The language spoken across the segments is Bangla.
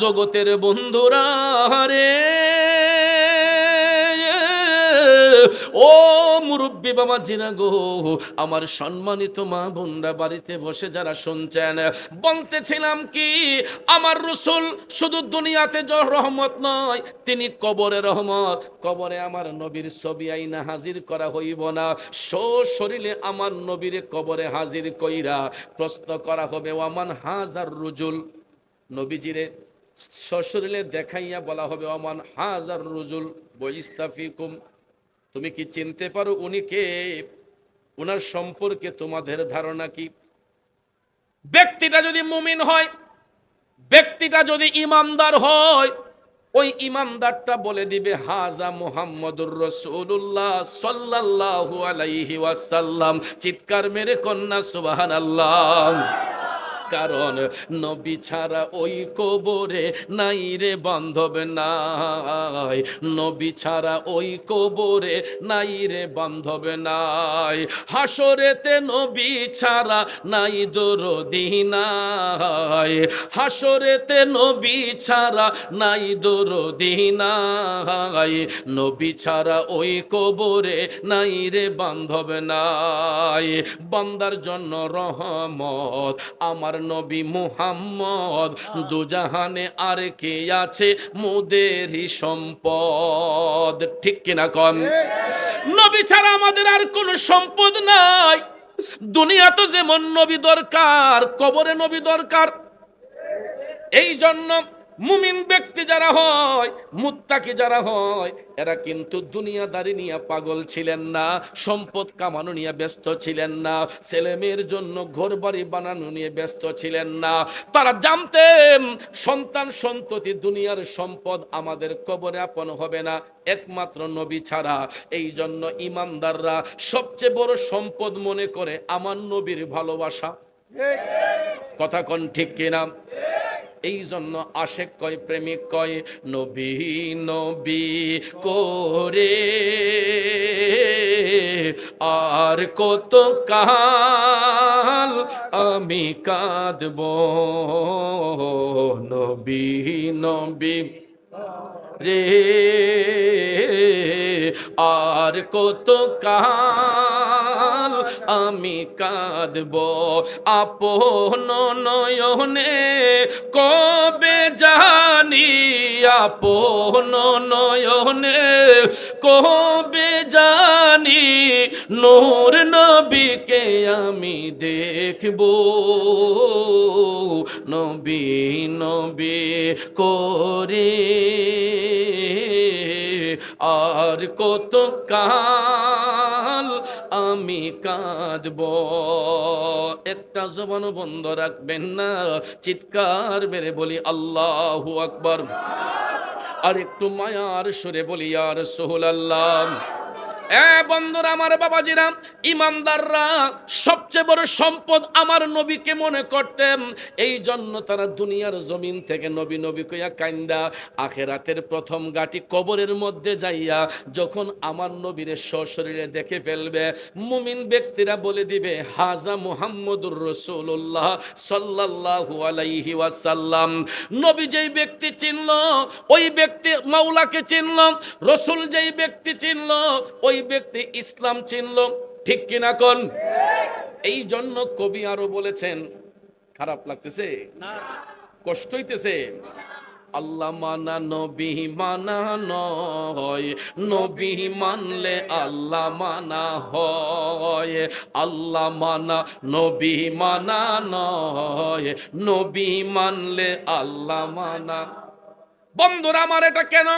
জগতের বন্ধুরা রে, ও মুরব্বী বাবা জিরা গো, আমার সম্মানিত মা বোনরা বাড়িতে বসে যারা শুনছেন, বলতেছিলাম কি, আমার রাসূল শুধু দুনিয়াতে রহমত নয়, তিনি কবরে রহমত। কবরে আমার নবীর ছবি আইনা হাজির করা হইব না, শরীরে আমার নবীর কবরে হাজির কইরা প্রশ্ন করা হবে, ওয়ামান হাজার রুজুল, নবীজিরে সশরীরে দেখাইয়া বলা হবে, ওয়ামান হাজার রুজুল বইস্তাফিকুম, তুমি কি চিনতে পারো উনি কে, উনার সম্পর্কে তোমাদের ধারণা কি? ব্যক্তিটা যদি মুমিন হয়, ব্যক্তিটা যদি ইমানদার হয়, ওই ইমানদারটা বলে দিবে, হাজা মুহাম্মদুর রাসূলুল্লাহ সাল্লাল্লাহু আলাইহি ওয়াসাল্লাম। চিৎকার মেরে কন্যা সুবহানাল্লাহ। কারণ নবী ছাড়া ওই কবরে নাই রে বান্ধব নাই, নবী ছাড়া ওই কবরে নাই রে বান্ধব নাই। হাসরেতে নবী ছাড়া নাই দরদি নাই, হাসরেতে নবী ছাড়া নাই দরদি নাই, নবী ছাড়া ওই কবরে নাই রে বান্ধব নাই। বান্দার জন্য রহমত আমার নবী মুহাম্মদ, দুজাহানে আর কে আছে মোদেরই সম্পদ, ঠিক কিনা কন? নবী ছাড়া আমাদের আর কোনো সম্পদ নাই। দুনিয়া তো যেমন নবী দরকার, কবরে নবী দরকার। এই জন্য মুমিন ব্যক্তি যারা হয়, মুত্তাকি যারা হয়, এরা কিন্তু দুনিয়াদারি নিয়ে পাগল ছিলেন না, সম্পদ কামানো নিয়ে ব্যস্ত ছিলেন না, ছেলে মেয়ের জন্য ঘরবাড়ি বানানো নিয়ে ব্যস্ত ছিলেন না। তারা জানতেন সন্তান সন্ততি দুনিয়ার সম্পদ, আমাদের কবরে আপন হবে না একমাত্র নবী ছাড়া। এই জন্য ইমানদাররা সবচেয়ে বড় সম্পদ মনে করে আমার নবীর ভালোবাসা। কথা কোন ঠিক কিনা? এই জন্য আশেক কয়, প্রেমিক কয়, নবী নবী করে আর কত কাল আমি কাঁদব, নবী নবী রে আর কত কাল আমি কাঁদব, আপন নয়নে কবে জানি, আপন নয়নে কবে জানি নূর নবীকে আমি দেখব, নবী নবী করে আর কত কাল আমি কাঁদব। একটা জবান বন্ধ রাখবেন না, চিৎকার মেরে বলি আল্লাহু আকবার। আর একটু মায়ার সুরে বলি ইয়া রাসূলুল্লাহ। বন্ধুরা আমার, বাবাজিরা, ইমানদাররা সবচেয়ে বড় সম্পদ আমার নবীকে মনে করতেন। এই জন্য তারা দুনিয়ার জমিন থেকে নবী নবী কইয়া কান্দা, আখেরাতের প্রথম গাটি কবরের মধ্যে যাইয়া যখন আমার নবীর সশরীরে দেখে ফেলবে, মুমিন ব্যক্তিরা বলে দিবে, হাজা মুহাম্মদুর রাসূলুল্লাহ সাল্লাল্লাহু আলাইহি ওয়াসাল্লাম। নবী যেই ব্যক্তি চিনল, ওই ব্যক্তি মাওলাকে চিনল, রাসূল যেই ব্যক্তি চিনল, ওই ব্যক্তি ইসলাম চিনল, ঠিক কিনা কোন? এই জন্য কবি আরো বলেছেন, খারাপ লাগতেছে না, কষ্ট হইতেছে, আল্লাহ মানা নবী মানা নয়, নবী মানলে আল্লাহ মানা হয়, আল্লাহ মানা নবী মানা নয়, নবী মানলে আল্লাহ মানা। বন্ধুরা আমার, এটা কেন?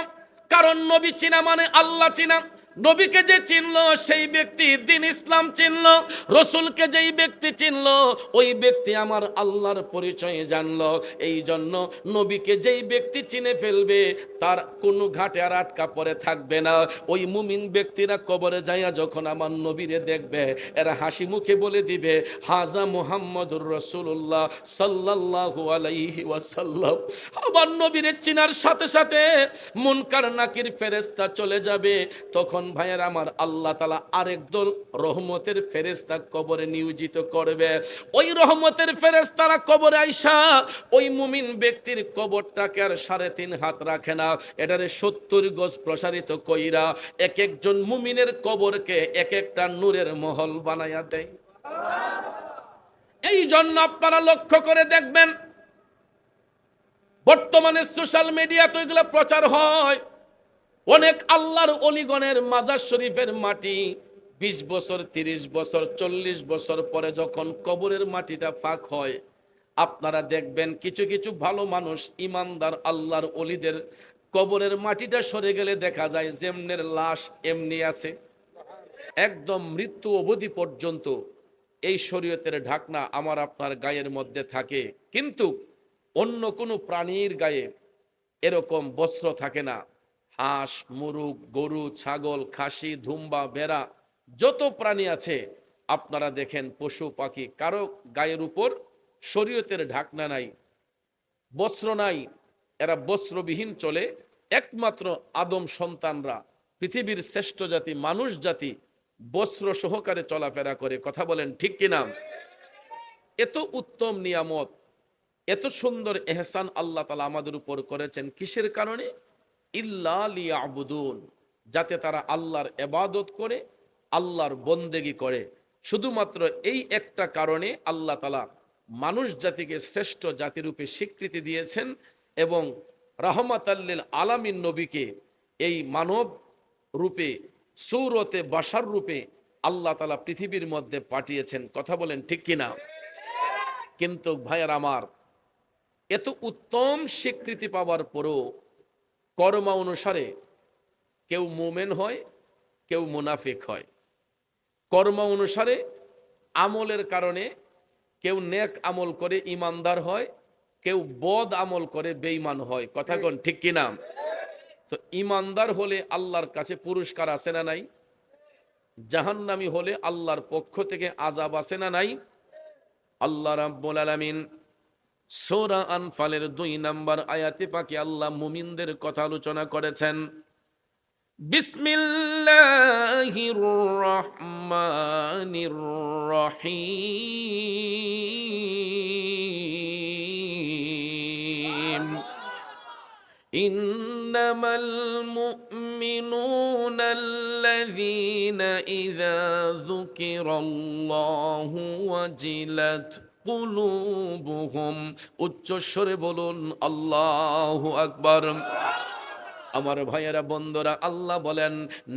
কারণ নবী চিনা মানে আল্লাহ চিনা। নবীকে যে চিনলো সেই ব্যক্তি দ্বীন ইসলাম চিনলো, রাসূলকে যেই ব্যক্তি চিনলো ওই ব্যক্তি আমার আল্লাহর পরিচয় জানলো। এই জন্য নবীকে যেই ব্যক্তি চিনে ফেলবে তার কোনো ঘাটে আর আটকা পড়ে থাকবে না। ওই মুমিন ব্যক্তিরা কবরে যাইয়া যখন আমার নবীরে দেখবে, এরা হাসি মুখে বলে দিবে, হাজা মুহাম্মদুর রাসূলুল্লাহ সাল্লাল্লাহু আলাইহি ওয়াসাল্লাম। আমার নবীরে চিনার সাথে সাথে মুনকার নাকির ফেরেশতা চলে যাবে, তখন ভাইয়ের আমার, আল্লাহ তাআলা আরেক দল রহমতের ফেরেশতা কবরে নিয়োজিত করবে। ওই রহমতের ফেরেশতারা কবরে আইসা ওই মুমিন ব্যক্তির কবরটাকে আর 3.5 হাত রাখে না, এটারে 70 গজ প্রসারিত কইরা এক একজন মুমিনের কবরকে এক একটা নূরের মহল বানায়া দেয়। এই জন্য আপনারা লক্ষ্য করে দেখবেন, বর্তমানে সোশ্যাল মিডিয়াতে এগুলো প্রচার হয়, অনেক আল্লাহর অলিগণের মাজার শরীফের মাটি 20 বছর 30 বছর 40 বছর পরে যখন কবরের মাটিটা ফাঁক হয়, আপনারা দেখবেন কিছু কিছু ভালো মানুষ ইমানদার আল্লাহর অলিদের কবরের মাটিটা সরে গেলে দেখা যায় যেমনের লাশ এমনি আছে, একদম মৃত্যু অবধি পর্যন্ত এই শরীয়তের ঢাকনা আমার আপনার গায়ের মধ্যে থাকে। কিন্তু অন্য কোনো প্রাণীর গায়ে এরকম বস্ত্র থাকে না। হাঁস, মুরগ, গরু, ছাগল, খাসি, ধুম্বা, ভেড়া, যত প্রাণী আছে আপনারা দেখেন, পশু পাখি, কারো গায়ের উপর শরীয়তের ঢাকনা নাই, বস্ত্র নাই, এরা বস্ত্রবিহীন চলে। একমাত্র আদম সন্তানরা, পৃথিবীর শ্রেষ্ঠ জাতি, মানুষ জাতি, বস্ত্র সহকারে চলাফেরা করে। কথা বলেন ঠিক কিনা? এত উত্তম নিয়ামত, এত সুন্দর এহসান আল্লাহ তাআলা আমাদের উপর করেছেন কিসের কারণে? ইল্লা লিয়াবুদুন, যাতে তারা আল্লাহর ইবাদত করে, আল্লাহর বন্দেগী করে। শুধুমাত্র এই একটা কারণে আল্লাহ তাআলা মানুষ জাতিকে শ্রেষ্ঠ জাতিরূপে স্বীকৃতি দিয়েছেন এবং রাহমাতাল লিল আলামিন নবীকে এই মানব রূপে, সূরতে বাশার রূপে আল্লাহ তাআলা পৃথিবীর মধ্যে পাঠিয়েছেন। কথা বলেন ঠিক কিনা? কিন্তু ভাইয়ার আমার, এত উত্তম স্বীকৃতি পাওয়ার পরও কর্ম অনুসারে কেউ মুমিন হয়, কেউ মুনাফিক হয়। কর্ম অনুসারে আমলের কারণে কেউ নেক আমল করে ইমানদার হয়, কেউ বদ আমল করে বেঈমান হয়। কথা কোন ঠিক কিনা? তো ইমানদার হলে আল্লাহর কাছে পুরস্কার আছে না নাই? জাহান্নামী হলে আল্লাহর পক্ষ থেকে আযাব আছে না নাই? আল্লাহ রাব্বুল আলামিন সূরা আনফালের 2 নম্বর আয়াতে পাকে আল্লাহ মুমিনদের কথা আলোচনা করেছেন। বিসমিল্লাহির রহমানির রহিম। ইন্নামাল মুমিনুনা আল্লাযীনা ইযা যুকিরাল্লাহু ওয়াজিলাত কুলুবুহুম। উচ্চস্বরে বলুন আল্লাহু আকবার। আমার ভাইয়েরা, বন্ধুরা, আল্লাহ বলেন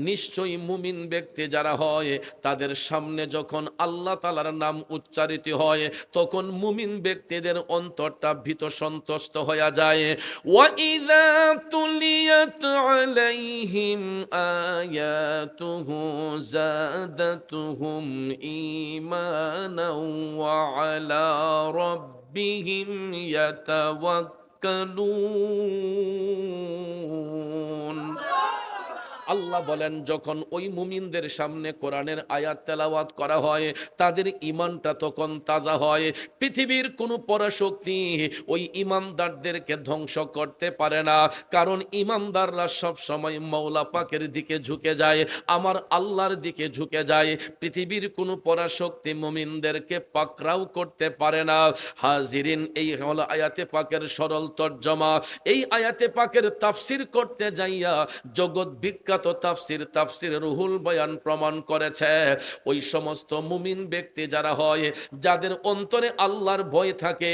নিশ্চয়ই মুমিন ব্যক্তি যারা হয় তাদের সামনে যখন আল্লাহ তাআলার নাম উচ্চারিত হয় তখন মুমিন ব্যক্তিদের অন্তরটা ভীত সন্ত্রস্ত হয়ে যায়। ওয়া ইযা তুলিয়াত আলাইহিম আয়াতুহু যাদাতুহুম ঈমানাও ওয়া আলা রাব্বিহিম ইয়াতাওয়াক্কালুন। আল্লাহ বলেন যখন ওই মুমিনদের সামনে কোরআনের আয়াত তেলাওয়াত করা হয় তাদের ঈমানটা তখন তাজা হয়। পৃথিবীর কোনো পরাশক্তি ওই ঈমানদারদেরকে ধ্বংস করতে পারে না, কারণ ঈমানদাররা সব সময় মাওলা পাকের দিকে ঝুঁকে যায়, আমার আল্লাহর দিকে ঝুঁকে যায়। পৃথিবীর কোনো পরাশক্তি মুমিনদেরকে পাকড়াও করতে পারে না। হাজিরিন, এই হলো আয়াতে পাকের সরল তরজমা। এই আয়াতে পাকের তাফসীর করতে যাইয়া জগৎ বিখ্যাত তাফসীর রুহুল বয়ান প্রমাণ করেছে ওই সমস্ত মুমিন ব্যক্তি যারা হয়, যাদের অন্তরে আল্লাহর ভয় থাকে,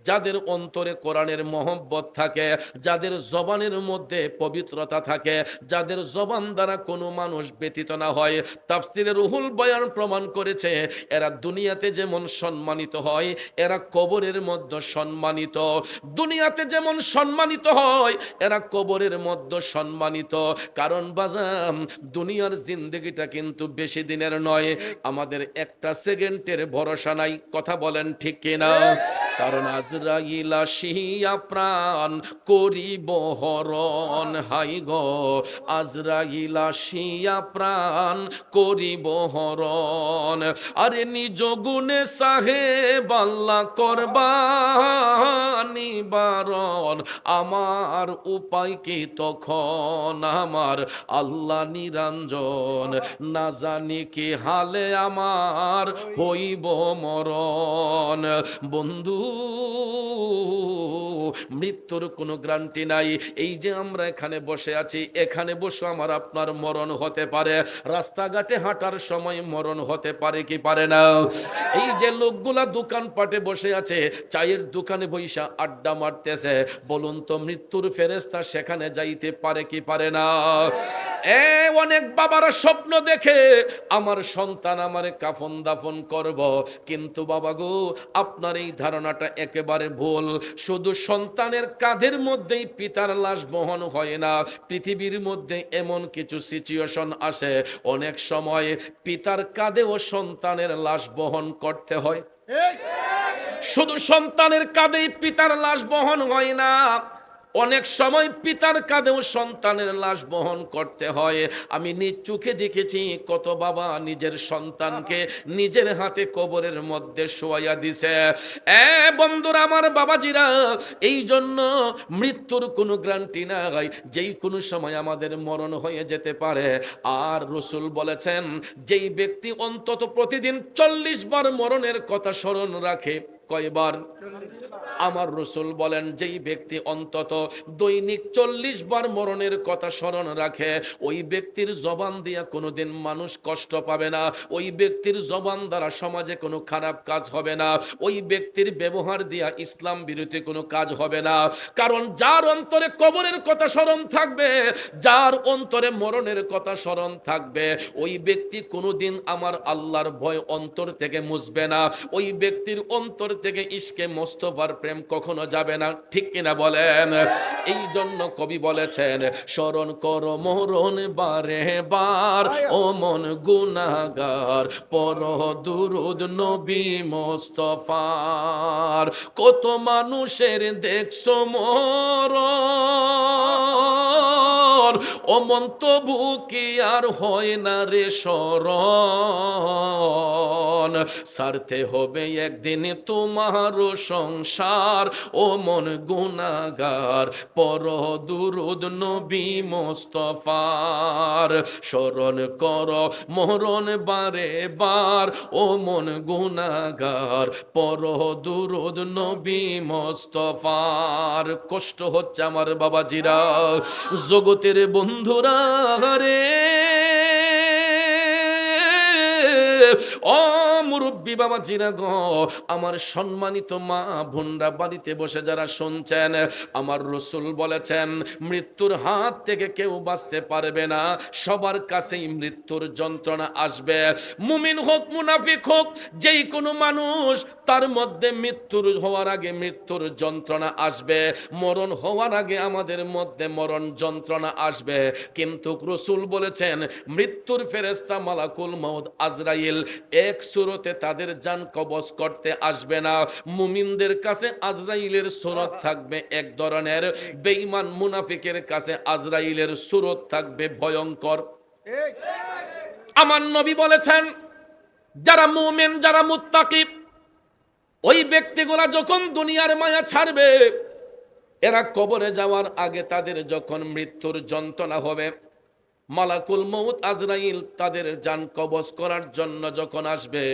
যাদের অন্তরে কোরআনের মহব্বত থাকে, যাদের জবানের মধ্যে পবিত্রতা থাকে, যাদের জবান দ্বারা কোনো মানুষ ব্যতীত না হয়, তাফসীরে রুহুল বয়ান প্রমাণ করেছে এরা দুনিয়াতে যেমন সম্মানিত হয় এরা কবরের মধ্যে সম্মানিত। দুনিয়াতে যেমন সম্মানিত হয় এরা কবরের মধ্যে সম্মানিত। কারণ বাজাম, দুনিয়ার জিন্দেগিটা কিন্তু বেশি দিনের নয়, আমাদের একটা সেকেন্ডের ভরসা নাই। কথা বলেন ঠিক কিনা? কারণ আজরাইল আসিয়া প্রাণ করিব হরণ। হাই গো, আজরাইল আসিয়া প্রাণ করিব হরণ। আরে নিজ গুণে সাহেব আল্লাহ করবানি বারণ। আমার উপায় কি তখন, আমার আল্লাহ নিরঞ্জন, না জানি কি হালে আমার হইব মরণ। বন্ধু, মৃত্যুর কোনো গ্যারান্টি নাই। এই যে আমরা এখানে বসে আছি, এখানে বসে আমার আপনার মরণ হতে পারে, রাস্তাঘাটে হাঁটার সময় মরণ হতে পারে কি পারে না? এই যে লোকগুলা দোকানপাটে বসে আছে, চায়ের দোকানে বইসা আড্ডা মারতেছে, বলুন তো মৃত্যুর ফেরেশতা সেখানে যাইতে পারে কি পারে না? অনেক বাবারা স্বপ্ন দেখে আমার সন্তান আমারে কাফন দাফন করব, কিন্তু বাবা গো, আপনার এই ধারণাটা একেবারে ভুল। শুধু সন্তানের কাঁধের মধ্যেই পিতার লাশ বহন হয় না, পৃথিবীর মধ্যে এমন কিছু সিচুয়েশন আসে, অনেক সময় পিতার কাঁধেও সন্তানের লাশ বহন করতে হয়। শুধু সন্তানের কাঁধেই পিতার লাশ বহন হয় না, অনেক সময় পিতার কাঁধেও সন্তানের লাশ বহন করতে হয়। আমি নিজ চোখে দেখেছি কত বাবা নিজের সন্তানকে নিজের হাতে কবরের মধ্যে শোয়াইয়া দিছে। বন্ধুরা আমার, বাবাজিরা, এই জন্য মৃত্যুর কোনো গ্যারান্টি নাই, যেই কোনো সময় আমাদের মরণ হয়ে যেতে পারে। আর রাসূল বলেছেন, যেই ব্যক্তি অন্তত প্রতিদিন 40 বার মরণের কথা স্মরণ রাখে। কয়বার? আমার রাসূল বলেন, যেই ব্যক্তি অন্তত দৈনিক 40 বার মরণের কথা স্মরণ রাখে, ওই ব্যক্তির জবান দিয়া কোনোদিন মানুষ কষ্ট পাবে না, ওই ব্যক্তির জবান দ্বারা সমাজে কোনো খারাপ কাজ হবে না, ওই ব্যক্তির ব্যবহার দিয়া ইসলাম বিরোধী কোনো কাজ হবে না। কারণ যার অন্তরে কবরের কথা স্মরণ থাকবে, যার অন্তরে মরণের কথা স্মরণ থাকবে, ওই ব্যক্তি কোনোদিন আমার আল্লাহর ভয় অন্তর থেকে মুছবে না, ওই ব্যক্তির অন্তর থেকে ইশকে মোস্তফার প্রেম কখনো যাবে না। ঠিক কিনা বলেন? এই জন্য কবি বলেছেন, স্মরণ করো মরণ বারে বার, ও মন গুনাহগার, পড়ো দুরূদ নবী মোস্তফার। কত মানুষের দেখছো মরণ, ও মন তবু কি আর হয় না রে স্মরণ। সারতে হবে একদিন তোমারও সংসার, ও মন গুনাহগার, পড়ো দুরূদ নবী মোস্তফার। স্মরণ করো মরণ বারে বার, ও মন গুনাহগার, পড়ো দুরূদ নবী মোস্তফার। কষ্ট হচ্ছে আমার বাবাজিরা, জগতের বন্ধুরা রে, ও মুরব্বী বাবাজিরা গো, আমার সম্মানিত মা বোনরা, বাড়িতে বসে যারা শুনছেন, আমার রাসূল বলেছেন, মৃত্যুর হাত থেকে কেউ বাঁচতে পারবে না, সবার কাছেই মৃত্যুর যন্ত্রণা আসবে। মুমিন হোক মুনাফিক হোক, যেই কোনো মানুষ, তার মধ্যে মৃত্যুর হওয়ার আগে মৃত্যুর যন্ত্রণা আসবে, মরণ হওয়ার আগে আমাদের মধ্যে মরণ যন্ত্রণা আসবে। কিন্তু রাসূল বলেছেন, মৃত্যুর ফেরেশতা মালাকুল মউত আজরাইল এক সুরতে তাদের জান কবজ করতে আসবে না। মুমিনদের কাছে আজরাইলের সুরত থাকবে এক ধরনের, বেঈমান মুনাফিকের কাছে আজরাইলের সুরত থাকবে ভয়ঙ্কর। আমার নবী বলেছেন, যারা মুমিন, যারা মুত্তাকি, ওই ব্যক্তিগুলা যখন দুনিয়ার মায়া ছাড়বে, এরা কবরে যাওয়ার আগে তাদের যখন মৃত্যুর যন্ত্রণা হবে, মালাকুল মউত আজরাইল তাদের জান কবজ করার জন্য যখন আসবে,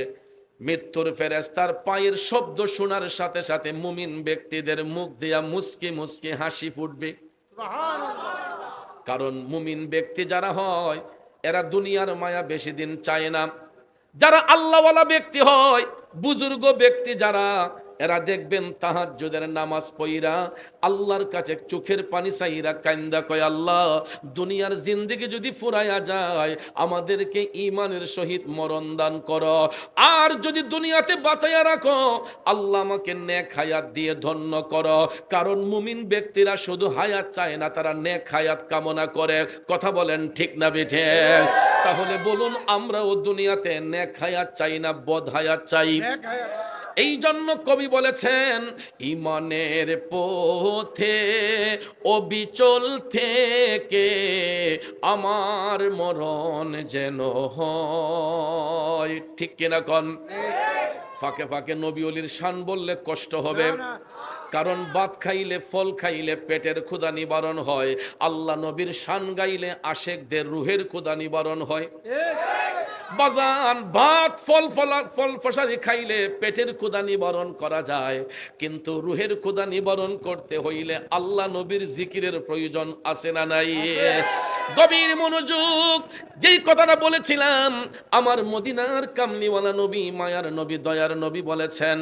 মৃত্যুর ফেরেশতার পায়ের শব্দ শোনার সাথে সাথে মুমিন ব্যক্তিদের মুখ দিয়া মুস্কি মুস্কি হাসি ফুটবে। কারণ মুমিন ব্যক্তি যারা হয়, এরা দুনিয়ার মায়া বেশি দিন চায় না। যারা আল্লাহওয়ালা ব্যক্তি হয়, বুজুর্গ ব্যক্তি যারা, এরা দেখবেন তাহাজ্জুদের নামাজ পড়িরা আল্লাহর কাছে চোখের পানি চাইরা কান্দা কয়, আল্লাহ, দুনিয়ার জিন্দেগি যদি ফুরাইয়া যায়, আমাদেরকে ঈমানের সহিত মরণ দান করো, আর যদি দুনিয়াতে বাঁচাইয়া রাখো, আল্লাহ আমাকে নেক হায়াত দিয়ে ধন্য করো। কারণ মুমিন ব্যক্তিরা শুধু হায়াত চায় না, তারা নেক হায়াত কামনা করে। কথা বলেন ঠিক না বেঠে? তাহলে বলুন, আমরাও দুনিয়াতে নেক হায়াত চাই না বদ হায়াত চাই? এই জন্য কবি বলেছেন, ঈমানের পথে অবিচল থেকে আমার মরণ যেন হয়। ঠিক কিনা কন? ফাঁকে ফাঁকে নবী ওলির শান বললে কষ্ট হবে, কারণ ভাত খাইলে ফল খাইলে পেটের ক্ষুধা নিবারণ হয়, আল্লাহ নবীর শান গাইলে আশেকদের রুহের ক্ষুধা নিবারণ হয়। বাজান ভাত ফল ফসারি খাইলে পেটের ক্ষুধা নিবারণ করা যায়, কিন্তু রুহের ক্ষুধা নিবারণ করতে হইলে আল্লাহ নবীর জিকিরের প্রয়োজন আছে না নাই? গভীর মনোযোগ। যেই কথাটা বলেছিলাম, আমার মদিনার কামলিওয়ালা নবী, মায়ার নবী, দয়ার নবী বলেছেন,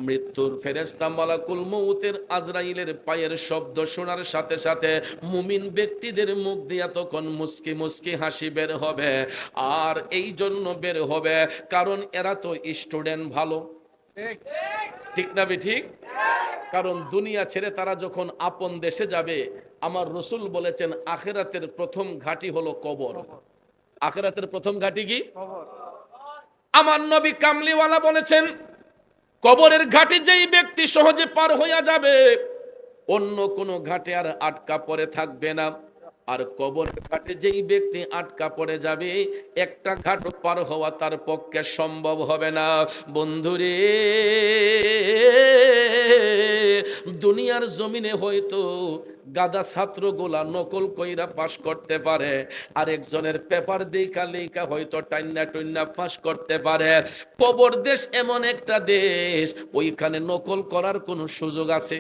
মৃত্যুর ফেরেশতা মালাকুল মউতের আজরাইলের পায়ের শব্দ শোনার সাথে সাথে মুমিন ব্যক্তিদের মুখ দিয়া তখন মুস্কি মুস্কি হাসি বের হবে। আর এই জন্য বের হবে কারণ এরা তো স্টুডেন্ট ভালো, ঠিক না ঠিক? কারণ দুনিয়া ছেড়ে তারা যখন আপন দেশে যাবে, আমার রসুল বলেছেন আখিরাতের প্রথম ঘাঁটি হলো কবর। আখিরাতের প্রথম ঘাঁটি কি? আমার নবী কামলিওয়ালা বলেছেন, কবরের ঘাটে যেই ব্যক্তি সহজে পার হইয়া যাবে, অন্য কোনো ঘাটে আর আটকা পড়ে থাকবে না। আর কবরের ঘাটে যেই ব্যক্তি আটকা পড়ে যাবে, একটা ঘাট পার হওয়া তার পক্ষে সম্ভব হবে না। বন্ধুরে, দুনিয়ার জমিনে হয়তো গাদা ছাত্রগুলা নকল কইরা পাস করতে পারে, আরেকজনের পেপার দেখা লেখা হয়তো টাইন্না টুন্না পাস করতে পারে। কবর দেশ এমন একটা দেশ, ওইখানে নকল করার কোনো সুযোগ আছে?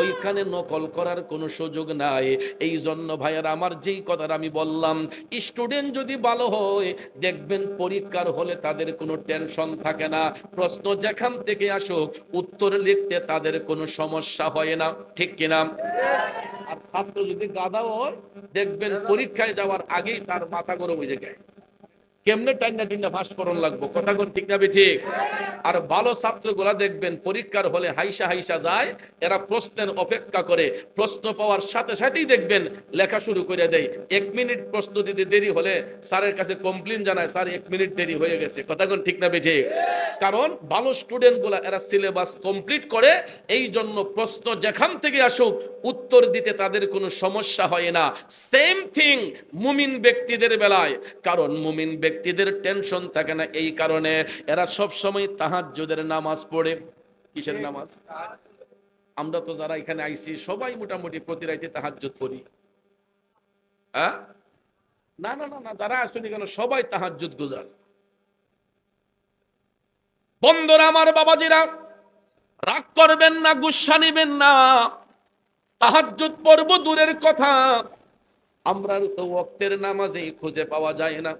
ওইখানে নকল করার কোনো সুযোগ নাই। এই জন্য ভাইয়ার আমার যেই কথাটা আমি বললাম, স্টুডেন্ট যদি ভালো হয়, দেখবেন পরীক্ষার হলে তাদের কোনো টেনশন থাকে না। প্রশ্ন যেখান থেকে আসুক উত্তর লিখতে তাদের কোনো সমস্যা হয় না, ঠিক কিনা? আর ছাত্র যদি গাধা হয়, দেখবেন পরীক্ষায় যাওয়ার আগেই তার মাথা গরম হয়ে যায়, কেমনে টাইনা টিন্না ফাঁস করন লাগবো, কথা কোন ঠিক না ঠিক? আর ভালো ছাত্রগুলা দেখবেন পরীক্ষার হলে হাইসা হাইসা যায়, এরা প্রশ্নের অপেক্ষা করে, প্রশ্ন পাওয়ার সাথে সাথেই দেখবেন লেখা শুরু করে দেয়। 1 মিনিট প্রশ্ন দিতে দেরি হলে স্যারের কাছে কমপ্লেন জানায়, স্যার 1 মিনিট দেরি হয়ে গেছে, কথা কোন ঠিক না ঠিক? কারণ ভালো স্টুডেন্ট গুলা এরা সিলেবাস কমপ্লিট করে, এই জন্য প্রশ্ন যেখান থেকে আসুক উত্তর দিতে তাদের কোনো সমস্যা হয় না। সেম থিং মুমিন ব্যক্তিদের বেলায়, কারণ মুমিন ব্যক্তিদের টেনশন থাকে না, এই কারণে এরা সব সময় তাহাজ্জুদের নামাজ পড়ে। কিসের নামাজ? আমরা তো যারা এখানে আইছি সবাই মোটামুটি প্রতি রাতে তাহাজ্জুদ পড়ি। হ্যাঁ? না না না না, যারা আসেনি কেন সবাই তাহাজ্জুদ গুজার। বন্ধুরা আমার, বাবাজিরা, রাগ করবেন না, গুসা নিবেন না। তাহাজ্জুদ পড়ব দূরের কথা, আমরা তো ওয়াক্তের নামাজেই খুঁজে পাওয়া যায় না।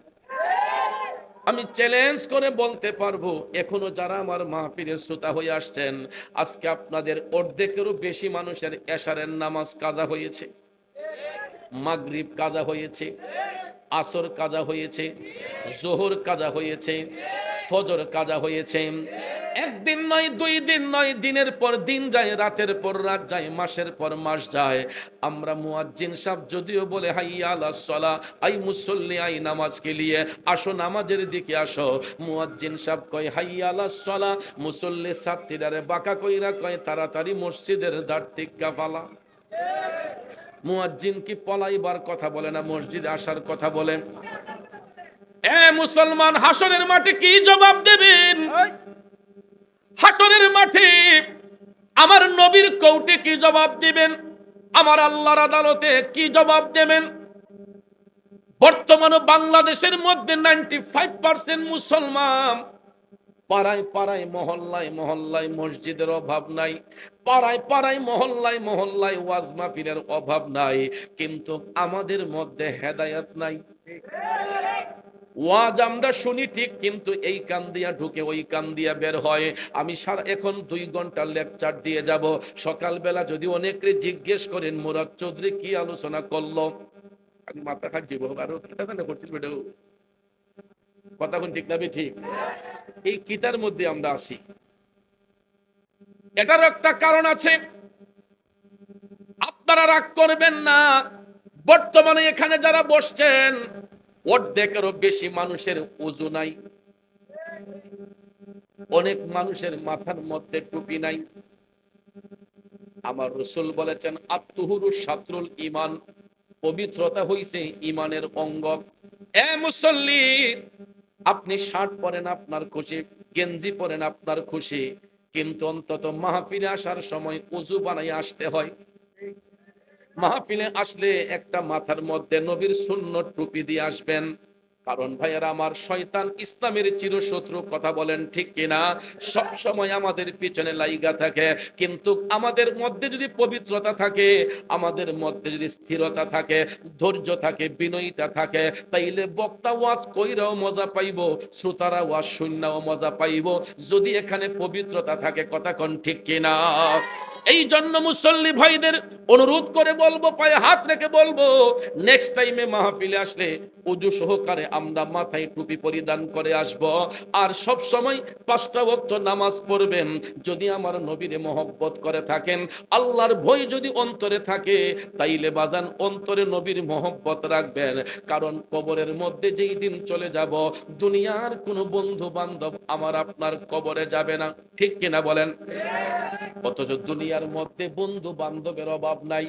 আমি চ্যালেঞ্জ করে বলতে পারবো, এখনো যারা আমার মাহফিলের শ্রোতা হয়ে আসছেন, আজকে আপনাদের অর্ধেকেরও বেশি মানুষের এশারের নামাজ কাজা হয়েছে, মাগরিব কাজা হয়েছে, আসর কাজা হয়েছে, জোহর কাজা হয়েছে, ফজর কাজা হয়েছে। একদিন নয়, 2 দিন নয়, দিনের পর দিন যায়, রাতের পর রাত যায়, মাসের পর মাস যায়। আমরা মুয়াজ্জিন সাহেব যদিও বলে হাইয়া আলাস সালাহ, আই মুসল্লি আই নামাজ কে লিয়ে, আসো নামাজের দিকে আসো, মুয়াজ্জিন সাহেব কয় হাইয়া আলাস সালাহ, মুসল্লি ছাত্রীরারে বাঁকা কইরা কয় তাড়াতাড়ি মসজিদের দ্বার থেকে পালা। মুয়াজ্জিন কি পলাইবার কথা বলে না মসজিদে আসার কথা বলে? এ মুসলমান, হাসরের মাঠে কি জবাব দেবেন? হাসরের মাঠে আমার নবীর কোর্টে কি জবাব দিবেন? আমার আল্লাহর আদালতে কি জবাব দেবেন? বর্তমানে বাংলাদেশের মধ্যে 95% মুসলমান। পাড়ায় পাড়ায় মহল্লায় মহল্লায় মসজিদের অভাব নাই, পাড়ায় পাড়ায় মহল্লায় মহল্লায় ওয়াজ মাহফিলের অভাব নাই, কিন্তু আমাদের মধ্যে হেদায়েত নাই। ওয়াজ আমরা শুনি ঠিক, কিন্তু এই কান দিয়া ঢুকে ওই কান দিয়া বের হয়। আমি এখন 2 ঘন্টা লেকচার দিয়ে যাব, সকালবেলা যদি অনেকে জিজ্ঞেস করেন মুরাদ চৌধুরী কি আলোচনা করলো, আমি মাথা খাচ্ছি করছিল কথা কোন ঠিক না ঠিক? এই কিতার মধ্যে আমরা আছি, এটার একটা কারণ আছে। আপনারা রাগ করবেন না, বর্তমানে এখানে যারা বসছেন অর্ধেকেরও বেশি মানুষের ওযু নাই, অনেক মানুষের মাথার মধ্যে টুপি নাই। আমার রাসূল বলেছেন আত-তুহুরু শাতরুল ঈমান, পবিত্রতা হইছে ঈমানের অঙ্গ। এ মুসল্লি, আপনি শার্ট পরেন আপনার খুশি, গেঞ্জি পরেন আপনার খুশি, কিন্তু অন্তত মাহফিলে আসার সময় উযু বানাই আসতে হয়। মাহফিলে আসলে একটা মাথার মধ্যে নবীর সুন্নত টুপি দিয়ে আসবেন। কারণ ভাইয়েরা আমার, শয়তান ইসলামের চিরশত্রু, কথা বলেন ঠিক কিনা? সব সময় আমাদের পিছনে লাইগা থাকে। কিন্তু আমাদের মধ্যে যদি পবিত্রতা থাকে, আমাদের মধ্যে যদি স্থিরতা থাকে, ধৈর্য থাকে, বিনয়িতা থাকে, তাইলে বক্তা ওয়াজ কইরাও মজা পাইব, শ্রোতারা ওয়াজ শুননাও মজা পাইব, যদি এখানে পবিত্রতা থাকে। কথা কোন ঠিক কিনা? এই জন্য মুসল্লি ভাইদের অনুরোধ করে বলবো, পায়ে হাত রেখে বলবো, নেক্সট টাইমে মাহফিলে আসলে ওযু সহকারে আমরা মাথায় টুপি পরিধান করে আসব। আর সব সময় 5টা ওয়াক্ত নামাজ পড়বেন। যদি আমার নবীরে মহব্বত করে থাকেন, আল্লাহর ভয় যদি অন্তরে থাকে, তাইলে বাজান অন্তরে নবীর মহব্বত রাখবেন। কারণ কবরের মধ্যে যেই দিন চলে যাব, দুনিয়ার কোনো বন্ধু বান্ধব আমার আপনার কবরে যাবে না। ঠিক কিনা বলেন? অথচ দুনিয়ার মধ্যে বন্ধু বান্ধবের অভাব নাই।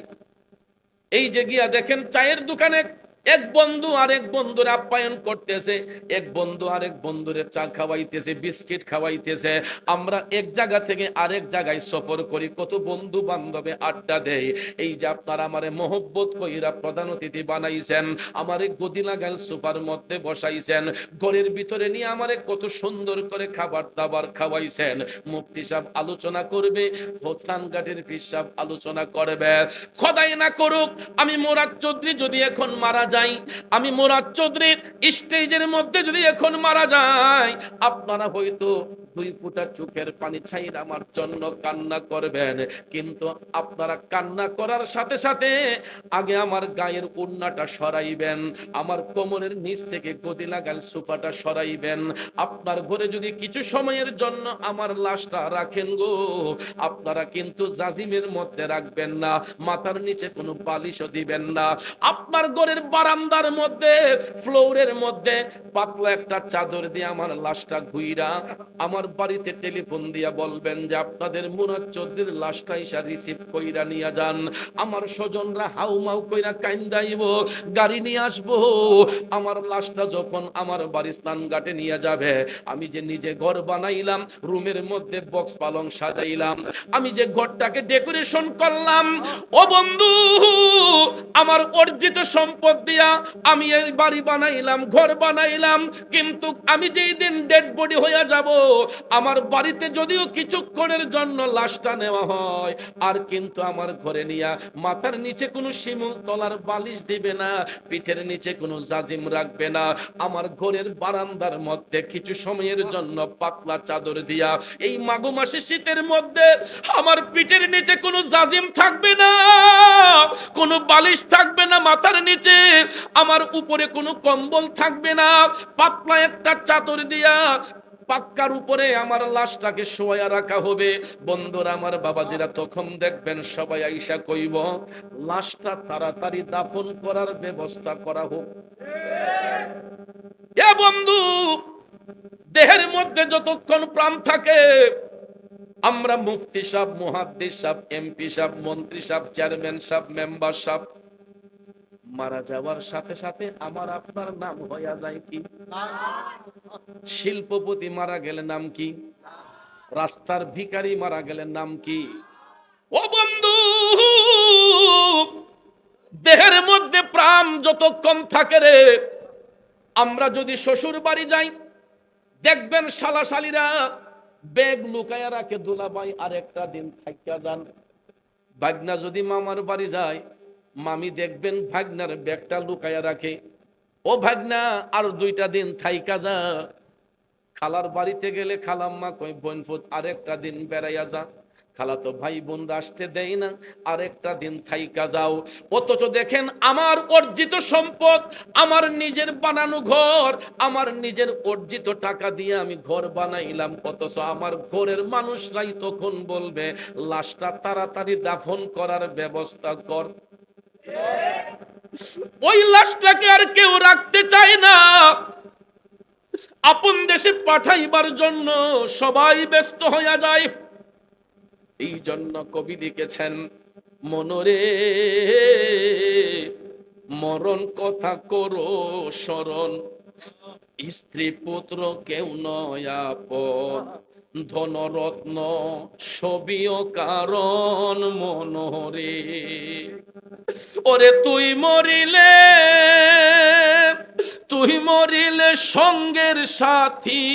এই যে গিয়া দেখেন চায়ের দোকানে এক বন্ধু আরেক বন্ধুর আপ্যায়ন করতেছে, এক বন্ধু আরেক বন্ধুরে চা খাওয়াইতেছে, বিস্কিট খাওয়াইতেছে। আমরা এক জায়গা থেকে আরেক জায়গায় সফর করি, কত বন্ধু বান্ধবে আড্ডা দেয়। এই যে আপনারা আমারে মহব্বত কইরা প্রধান অতিথি বানাইছেন, আমারে গদি লাগাল সোফার মধ্যে বসাইছেন, ঘরের ভিতরে নিয়ে আমারে কত সুন্দর করে খাবার দাবার খাওয়াইছেন। মুফতি সাহেব আলোচনা করবে, হোসেন ঘাটের পীর সাহেব আলোচনা করবে। খোদাই না করুক আমি মুরাদ চৌধুরী যদি এখন মারা যাই, আমি মুরাদ চৌধুরীর স্টেজের মধ্যে যদি এখন মারা যাই, আপনারা হয়তো 2 ফোঁটা চোখের পানি ছাইরা আমার জন্য কান্না করবেন। কিন্তু আপনারা কান্না করার সাথে সাথে আগে আমার গায়ের ওড়নাটা সরাইবেন, আমার কোমরের নিচ থেকে গদি লাগাল সোফাটা সরাইবেন। আপনার ঘরে যদি কিছু সময়ের জন্য আমার লাশটা রাখেন গো, আপনারা কিন্তু জাজিমের মধ্যে রাখবেন না, মাথার নিচে কোনো বালিশও দিবেন না। আপনার ঘরের বারান্দার মধ্যে, ফ্লোরের মধ্যে পাতলা একটা চাদর দিয়ে আমার লাশটা ঘুইরা আমার বাড়িতে টেলিফোন দিয়া বলবেন যে আপনাদের মুরাদ চৌধুরীর লাশটা ইসা রিসিভ কইরা নিয়ে যান। আমার স্বজনরা হাউমাউ কইরা কান্দাইব, গাড়ি নিয়ে আসবো। আমার লাশটা যখন আমার বাড়ি স্নানঘাটে নিয়ে যাবে, আমি যে নিজে ঘর বানাইলাম, রুমের মধ্যে বক্স পালং সাজাইলাম, আমি যে ঘরটাকে ডেকোরেশন করলাম, ও বন্ধু, আমার অর্জিত সম্পদ দিয়া আমি এই বাড়ি বানাইলাম, ঘর বানাইলাম। কিন্তু আমি যেই দিন ডেড বডি হয়ে যাব, আমার বাড়িতে যদিও কিছুক্ষণের জন্য লাশটা নেওয়া হয়, আর কিন্তু আমার ঘরে নিয়া মাথার নিচে কোনো শিমুল তলার বালিশ দিবে না, পিঠের নিচে কোনো জাজিম রাখবে না। আমার ঘরের বারান্দার মধ্যে কিছু সময়ের জন্য পাতলা চাদর দিয়া, এই মাঘ মাসে শীতের মধ্যে আমার পিঠের নিচে কোনো জাজিম থাকবে না, কোনো বালিশ থাকবে না মাথার নিচে, আমার উপরে কোনো কম্বল থাকবে না, পাতলা একটা চাদর দিয়া পাক্কার উপরে আমার লাশটাকে শোয়া রাখা হবে। বন্ধুরা আমার, বাবাজিরা, তখন দেখবেন সবাই আইসা কইব, লাশটা তাড়াতাড়ি দাফন করার ব্যবস্থা করা হোক। এ বন্ধু, দেহের মধ্যে যতক্ষণ প্রাণ থাকে, আমরা মুফতি সাহেব, মুহাদ্দিস সাহেব, এমপি সাহেব, মন্ত্রী সাহেব, চেয়ারম্যান সাহেব, মেম্বার সাহেব, মারা যাওয়ার সাথে সাথে আমার আপনার নাম হইয়া যায় কি? শিল্পপতি মারা গেলে নাম কি? রাস্তার ভিখারি মারা গেলে নাম কি? ও বন্ধু, দেহের মধ্যে প্রাণ যতক্ষণ থাকে রে, আমরা যদি শ্বশুর বাড়ি যাই, দেখবেন শালাশালীরা ব্যাগ লুকায়া রাখে, দুলাভাই আর একটা দিন থাইকা যান। ভাগনা যদি মামার বাড়ি যায়, মামি দেখবেন ভাগনার ব্যাগটা লুকায়া রাখে, ও ভাগনা আর 2টা দিন থাইকা যা। খালার বাড়িতে গেলে খালাম্মা কই, বোনফুত আরেকটা দিন বেড়াইয়া যা। খালা তো ভাই বোন আসতে দেয় না, আরেকটা দিন থাইকা যাও। অথচ দেখেন আমার অর্জিত সম্পদ, আমার নিজের বানানো ঘর, আমার নিজের অর্জিত টাকা দিয়ে আমি ঘর বানাইলাম, অথচ আমার ঘরের মানুষরাই তখন বলবে লাশটা তাড়াতাড়ি দাফন করার ব্যবস্থা কর। ওই লাশটাকে আর কেউ রাখতে চায় না, আপন দেশে পাঠাইবার জন্য সবাই ব্যস্ত হইয়া যায়। এই জন্য কবি লিখেছেন, মনরে মরণ কথা করো স্মরণ, স্ত্রী পুত্র কেউ নয় আপন, ধনরত্ন সবিও কারণ মনোরে। ওরে তুই মরিলে সঙ্গের সাথী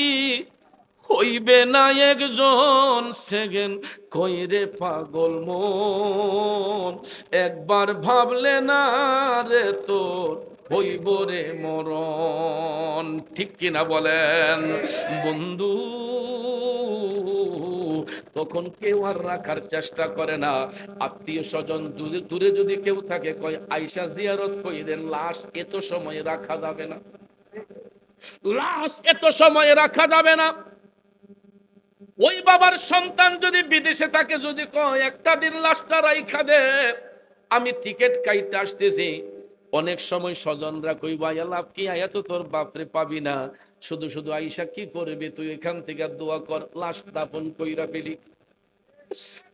হইবে না একজন সেগেন কইরে পাগল মন। একবার ভাবলে না রে তোর হইব রে মরণ। ঠিক কিনা বলেন বন্ধু? তখন কেউ আর রাখার চেষ্টা করে না। আত্মীয় স্বজন দূরে দূরে যদি কেউ থাকে কয় আইসা জিয়ারত কইরেন, লাশ এত সময় রাখা যাবে না, লাশ এত সময় রাখা যাবে না। ওই বাবার সন্তান যদি বিদেশে থাকে, যদি কয় একটা দিন লাশটা রাইখা দে, আমি টিকিট কাইতে আসতেছি, অনেক সময় স্বজনরা কই ভাই লাভ কি, আয়া তো তোর বাপরে পাবি না, শুধু শুধু আইসা কি করবি, তুই এখান থেকে দোয়া কর লাশ দাফন কইরা ফেলি।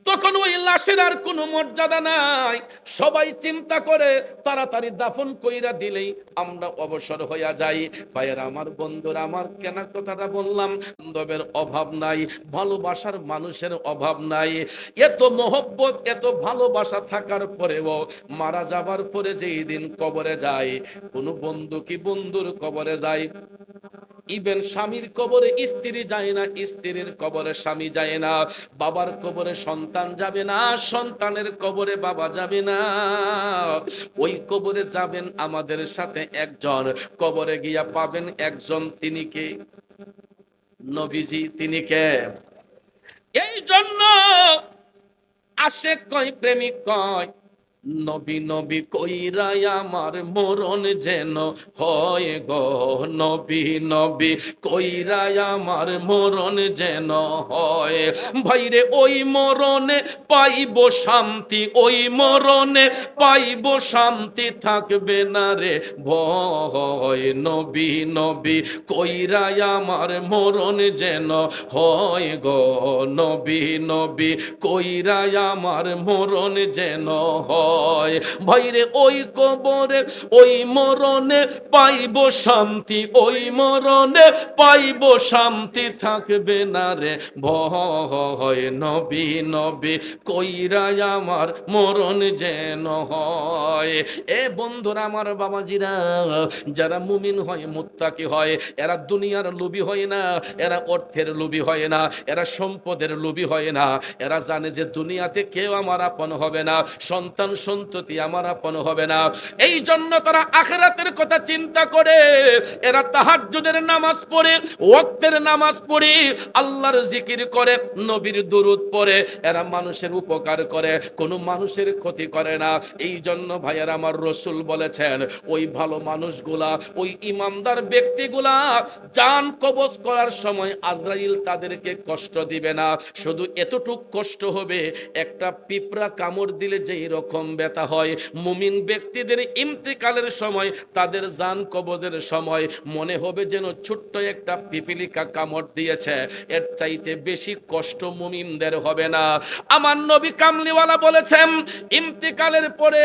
তখন ওই লাশের আর কোনো মর্যাদা নাই। সবাই চিন্তা করে তাড়াতাড়ি দাফন কইরা দিলেই আমরা অবসর হইয়া যাই। ভাইয়ের আমার বন্ধুরা আমার, কেন কথাটা বললাম? বান্ধবের অভাব নাই, ভালোবাসার মানুষের অভাব নাই। এত মহব্বত এত ভালোবাসা থাকার পরেও মারা যাবার পরে যেই দিন কবরে যায়, কোন বন্ধু কি বন্ধুর কবরে যায়? ইভেন স্বামীর কবরে স্ত্রী যায় না, স্ত্রীর কবরে স্বামী যায় না, বাবার কবরে সন্তান যাবে না, সন্তানের কবরে বাবা যাবে না। ওই কবরে যাবেন আমাদের সাথে একজন, কবরে গিয়া পাবেন একজন, তিনি কে? নবীজি। তিনি কে? এই জন্য আশেক কয়, প্রেমিক কয়, নবী নবী কইরাই আমার মরণ যেন হয় গো, নবী নবী কইরাই আমার মরণ যেন হয়। ভাইরে ওই মরণে পাইব শান্তি, ওই মরণে পাইব শান্তি, থাকবে না রে ভয়। নবী নবী কইরাই আমার মরণ যেন হয় গো, নবী নবী কইরাই আমার মরণ যেন হয়। ভাইরে ওই কবরে ওই মরণে পাইব শান্তি, ওই মরণে পাইব শান্তি, থাকবে না রে ভয়। নবী নবী কইরাই আমার মরণ যেন হয়। এ বন্ধুরা আমার, বাবাজিরা, যারা মুমিন হয়, মুত্তাকি হয়, এরা দুনিয়ার লোভী হয় না, এরা অর্থের লোভী হয় না, এরা সম্পদের লোভী হয় না। এরা জানে যে দুনিয়াতে কেউ আমার আপন হবে না, সন্তান সন্ততি আমার আপন হবে না। এই জন্য তারা আখিরাতের কথা চিন্তা করে। এরা তাহাজ্জুদের নামাজ পড়ে, ওয়াক্তের নামাজ পড়ে, আল্লাহর জিকির করে, নবীর দুরূদ পড়ে। এরা মানুষের উপকার করে, কোনো মানুষের ক্ষতি করে না। এই জন্য ভাইয়ার আমার, রাসূল বলেছেন ওই ভালো মানুষগুলা, ওই ইমানদার ব্যক্তিগুলা জান কবজ করার সময় আজরাইল তাদেরকে কষ্ট দিবে না। শুধু এতটুক কষ্ট হবে, একটা পিঁপড়া কামড় দিলে যেই রকম ব্যথা হয়, মুমিন ব্যক্তিদের ইন্তেকালের সময়, তাদের জান কবজের সময় মনে হবে যেন ছোট্ট একটা পিপিলিকা কামড় দিয়েছে। এর চাইতে বেশি কষ্ট মুমিনদের হবে না। আমার নবী কামলিওয়ালা বলেছেন, ইন্তেকালের পরে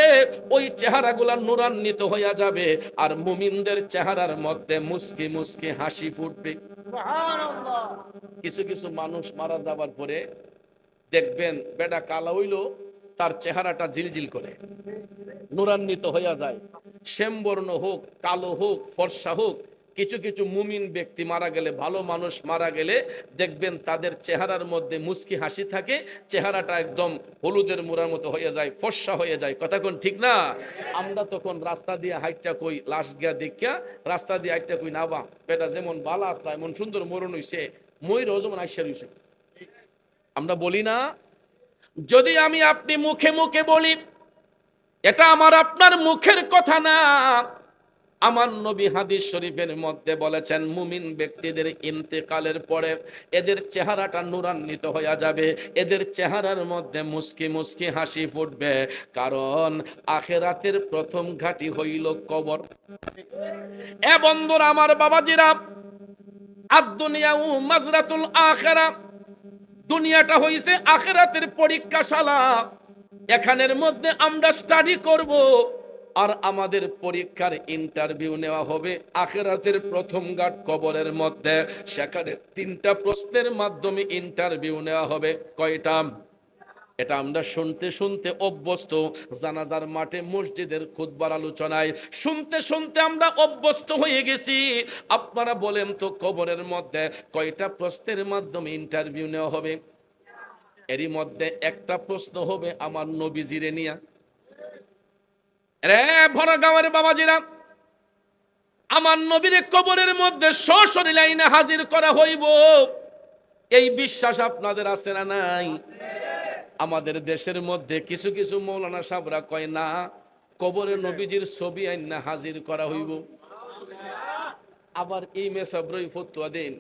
ওই চেহারাগুলা নূরান্বিত হইয়া যাবে, আর মুমিনদের চেহারার মধ্যে মুস্কি মুস্কি হাসি ফুটবে। সুবহানাল্লাহ। কিছু কিছু মানুষ মারা যাবার পরে দেখবেন বেটা কালা হইল, তার চেহারাটা জিলজিল করে, নূরান্বিত হইয়া যায়। শ্যামবর্ণ হোক, কালো হোক, ফর্সা হোক, কিছু কিছু মুমিন ব্যক্তি মারা গেলে, ভালো মানুষ মারা গেলে দেখবেন তাদের চেহারার মধ্যে মুস্কি হাসি থাকে, চেহারাটা একদম হলুদের মোড়ার মতো হয়ে যায়, ফর্সা হয়ে যায়। কথা কোন ঠিক না? আমরা তখন রাস্তা দিয়ে হাইটটা কই, লাশ গিয়া দেখিয়া রাস্তা দিয়ে হাইটটা কই, না বা বেটা যেমন বালা আসলা এমন সুন্দর মরণ হইছে, ময়ূরও যেমন আইসা রইছে। আমরা বলি না? যদি আমি আপনি মুখে মুখে বলি, এটা আমার আপনার মুখের কথা না। আমার নবী হাদিস শরীফের মধ্যে বলেছেন, মুমিন ব্যক্তিদের ইন্তেকালের পরে এদের চেহারাটা নূরান্বিত হয়ে যাবে, এদের চেহারার মধ্যে মুস্কি মুস্কি হাসি ফুটবে। কারণ আখিরাতের প্রথম ঘাঁটি হইল কবর। এ বন্ধুরা আমার, বাবাজিরা, আদ-দুনিয়া মাজরাতুল আখিরা, দুনিয়াটা হইছে আখিরাতের পরীক্ষাশালা। এখানের মধ্যে আমরা স্টাডি করব আর আমাদের পরীক্ষার ইন্টারভিউ নেওয়া হবে আখিরাতের প্রথম ঘাট কবরের মধ্যে। সেখানে 3টা প্রশ্নের মাধ্যমে ইন্টারভিউ নেওয়া হবে। কয়টা? এটা আমরা শুনতে শুনতে অভ্যস্ত। জানাজার মাঠে মসজিদের খুতবার আলোচনায় শুনতে শুনতে আমরা অভ্যস্ত হয়ে গেছি। আপনারা বলেন তো কবরের মধ্যে কয়টা প্রশ্নের মাধ্যমে ইন্টারভিউ নেওয়া হবে? এরই মধ্যে একটা প্রশ্ন হবে আমার নবীজিরে নিয়া। রে ভরগাঁওয়ের বাবাজিরা, আমার নবীর কবরের মধ্যে সশরীরে আইনা হাজির করা হইব, এই বিশ্বাস আপনাদের আছে না নাই? আমাদের দেশের মধ্যে কিছু কিছু মৌলানা সাহেবরা কয় না, কবরে নবীজির ছবি আইনা হাজির করা হইব। আবার এই মেসাবরই ফতুয়া দেন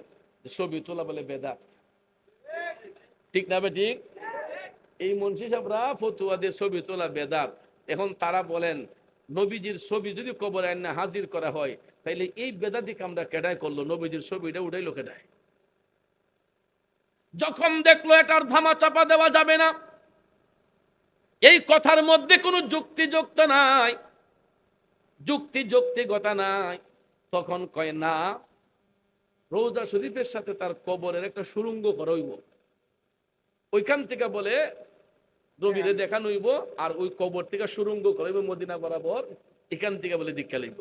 ছবি তোলা বলে বেদাত। ঠিক না? ঠিক। এই মুন্সি সাহেবরা ফতুয়া দিয়ে ছবি তোলা বেদাত। এখন তারা বলেন নবীজির ছবি যদি কবরে আইনা হাজির করা হয়, তাইলে এই বেদাতি কামটা কেডায় করলো? নবীজির ছবিটা উঠাইলো কেডায়? যখন দেখলো এটার ধামা চাপা দেওয়া যাবে না, এই কথার মধ্যে কোনো যুক্তিযুক্ত নাই, যুক্তিযৌক্তিকতা নাই, তখন কয় না, রওজা শরীফের সাথে তার কবরের একটা সুড়ঙ্গ করা হইব। ওইখান থেকে বলে নবীরে দেখানো হইব, আর ওই কবর থেকে সুড়ঙ্গ করা হইব মদিনা বরাবর, এখান থেকে বলে দীক্ষা লইব।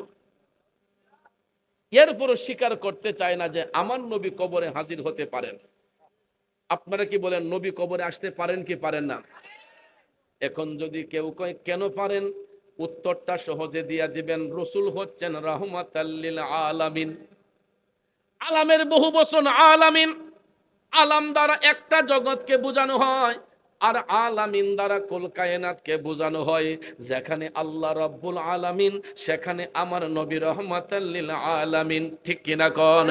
এরপরও স্বীকার করতে চায় না যে আমার নবী কবরে হাজির হতে পারেন। আপনারা কি বলেন নবী কবরে আসতে পারেন কি পারেন না? এখন যদি কেউ কয় কেন পারেন, উত্তরটা সহজে দিয়া দিবেন। রাসূল হচ্ছেন রাহমাতাল লিল আলামিন। আলামের বহু বচন আলামিন। আলাম দ্বারা একটা জগৎকে বোঝানো হয়, আর আলামিন দ্বারা কুল কায়নাতকে বোঝানো হয়। যেখানে আল্লাহ রাব্বুল আলামিন, সেখানে আমার নবী রাহমাতাল লিল আলামিন। ঠিক কিনা কোন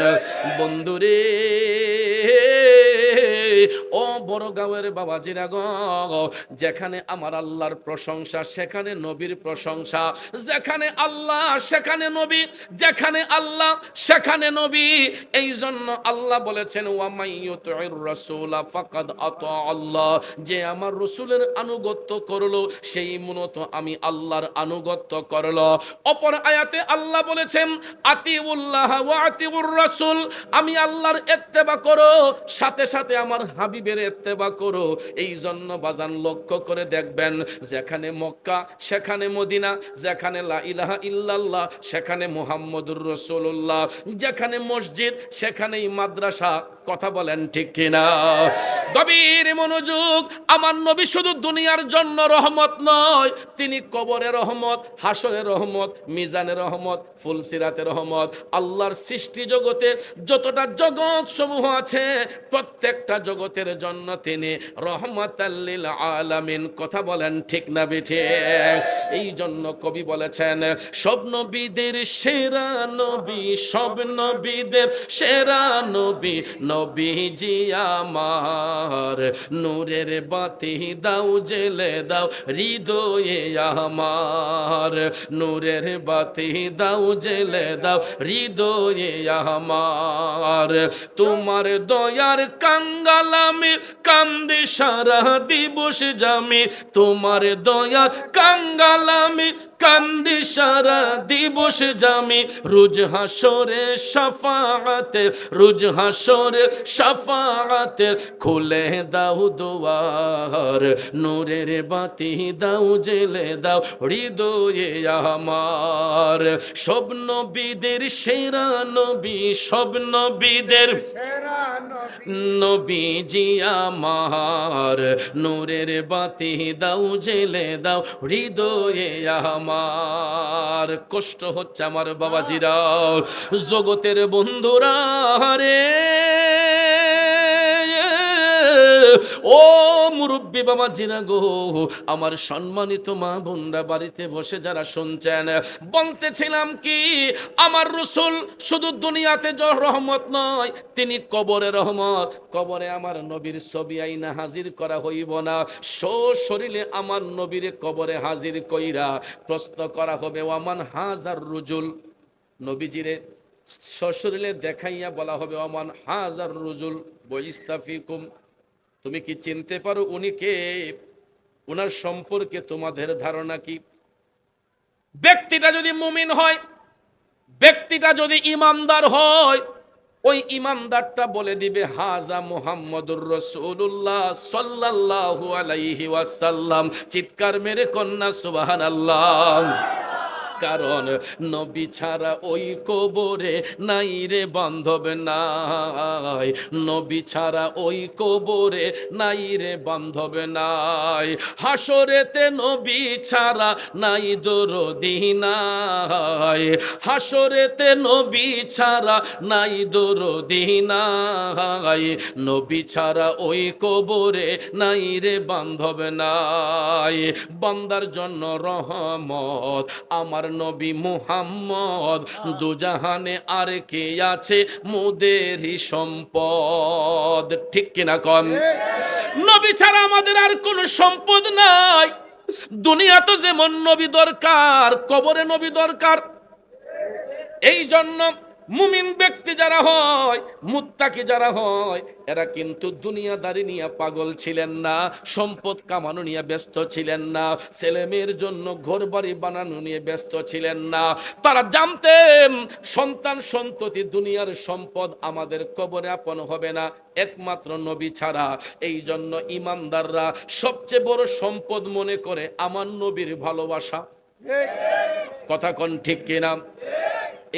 বন্ধুরে? ও বড় গাঁয়ের বাবাজিরা গো, যেখানে আমার আল্লাহর প্রশংসা সেখানে নবীর প্রশংসা। যেখানে আল্লাহ সেখানে নবী, যেখানে আল্লাহ সেখানে নবী। এই জন্য আল্লাহ বলেছেন ওয়া মাইয়ুতির রাসূলা ফাকাদ আতা আল্লাহ, যে আমার রাসূলের আনুগত্য করলো সেই মূলত আমি আল্লাহর আনুগত্য করলো। অপর আয়াতে আল্লাহ বলেছেন আতিউল্লাহ ওয়া আতিউর রাসূল, আমি আল্লাহর ইত্তেবা করো, সাথে সাথে আমার হাবিবের ইত্তেবা করো। এই জন্য বাজান লক্ষ্য করে দেখবেন, যেখানে মক্কা সেখানে মদিনা, যেখানে লা ইলাহা ইল্লাল্লাহ সেখানে মুহাম্মদুর রাসূলুল্লাহ, যেখানে মসজিদ সেখানেই মাদ্রাসা। কথা বলেন ঠিক কিনা? গভীর মনোযোগ। আমার নবী শুধু দুনিয়ার জন্য রহমত নয়, তিনি কবরের রহমত, হাসরের রহমত, মিজানের রহমত, ফুলসিরাতের রহমত। আল্লাহর সৃষ্টি জগতে যতটা জগৎ সমূহ আছে প্রত্যেকটা জগতের জন্য তিনি রহমাতাল লিল আলামিন। কথা বলেন ঠিক না বেঠে? এই জন্য কবি বলেছেন সব নবীদের সেরা নবী, সব নবীদের সেরা নবী, নবীজি আমার। নূরের বাতি দাও জ্বেলে দাও হৃদয়ে আমার, নূরের বাতি দাও জ্বেলে দাও হৃদয়ে আমার। তোমার দয়ার কাঙ্গালামে কান্দে সারা দিবস জামি, তোমার দয়ার কাঙ্গালামে কান্দে সারা দিবস জামি। রোজ হাসরে শাফাআতে, রোজ হাসরে শাফাআতে খুলে দাও দুয়ার, নূরের বাতি দাও জ্বেলে দাও হৃদয়ে আমার। সব নবীদের সেরা নবী, সব নবীদের নবীজি আমার। নূরের বাতি দাও জ্বেলে দাও হৃদয়ে আমার। কষ্ট হচ্ছে আমার বাবাজিরা, জগতের বন্ধুরা রে, ও মুরব্বী বাবা জিনা গো, আমার সম্মানিত মা বোনরা বাড়িতে বসে যারা শুনছেন, বলতেছিলাম কি, আমার রাসূল শুধু দুনিয়াতে রহমত নয়, তিনি কবরে রহমত। কবরে আমার নবীর ছবি আইনা হাজির করা হইব না, শরীরে আমার নবীর কবরে হাজির কইরা প্রশ্ন করা হবে ওয়ামান হাজার রুজুল। নবীজিরে সশরীরে দেখাইয়া বলা হবে ওয়ামান হাজার রুজুল বইস্তাফিকুম, তুমি কি চিনতে পারো উনি কে? উনার সম্পর্কে তোমাদের ধারণা কি? ব্যক্তিটা যদি মুমিন হয়, ব্যক্তিটা যদি ইমানদার হয়, ওই ইমানদারটা বলে দিবে হাজা মুহাম্মদুর রাসূলুল্লাহ সাল্লাল্লাহু আলাইহি ওয়াসাল্লাম। চিৎকার মেরে কন্যা সুবহানাল্লাহ। কারণ নবী ছাড়া ওই কবরে নাই রে বান্ধব নাই, নবী ছাড়া ওই কবরে নাই রে বান্ধব নাই। হাসরেতে নবী ছাড়া নাই দরদি নাই, হাসরেতে নবী ছাড়া নাই দরদি নাই, নবী ছাড়া ওই কবরে নাই রে বান্ধব নাই। বান্দার জন্য রহমত আমার নবী মুহাম্মদ, দুজাহানে আর কে আছে মোদেরই সম্পদ। ঠিক কিনা কন? নবী ছাড়া আমাদের আর কোনো সম্পদ নাই। দুনিয়া তো যেমন নবী দরকার, কবরে নবী দরকার। এই জন্য মুমিন ব্যক্তি যারা হয়, মুত্তাকি যারা হয়, এরা কিন্তু দুনিয়াদারি নিয়ে পাগল ছিলেন না, সম্পদ কামানো নিয়ে ব্যস্ত ছিলেন না, ছেলে মেয়ের জন্য ঘরবাড়ি বানানো নিয়ে ব্যস্ত ছিলেন না। তারা জানতেন সন্তান সন্ততি দুনিয়ার সম্পদ আমাদের কবরে আপন হবে না, একমাত্র নবী ছাড়া। এই জন্য ইমানদাররা সবচেয়ে বড় সম্পদ মনে করে আমার নবীর ভালোবাসা। কথা কোন ঠিক কিনা?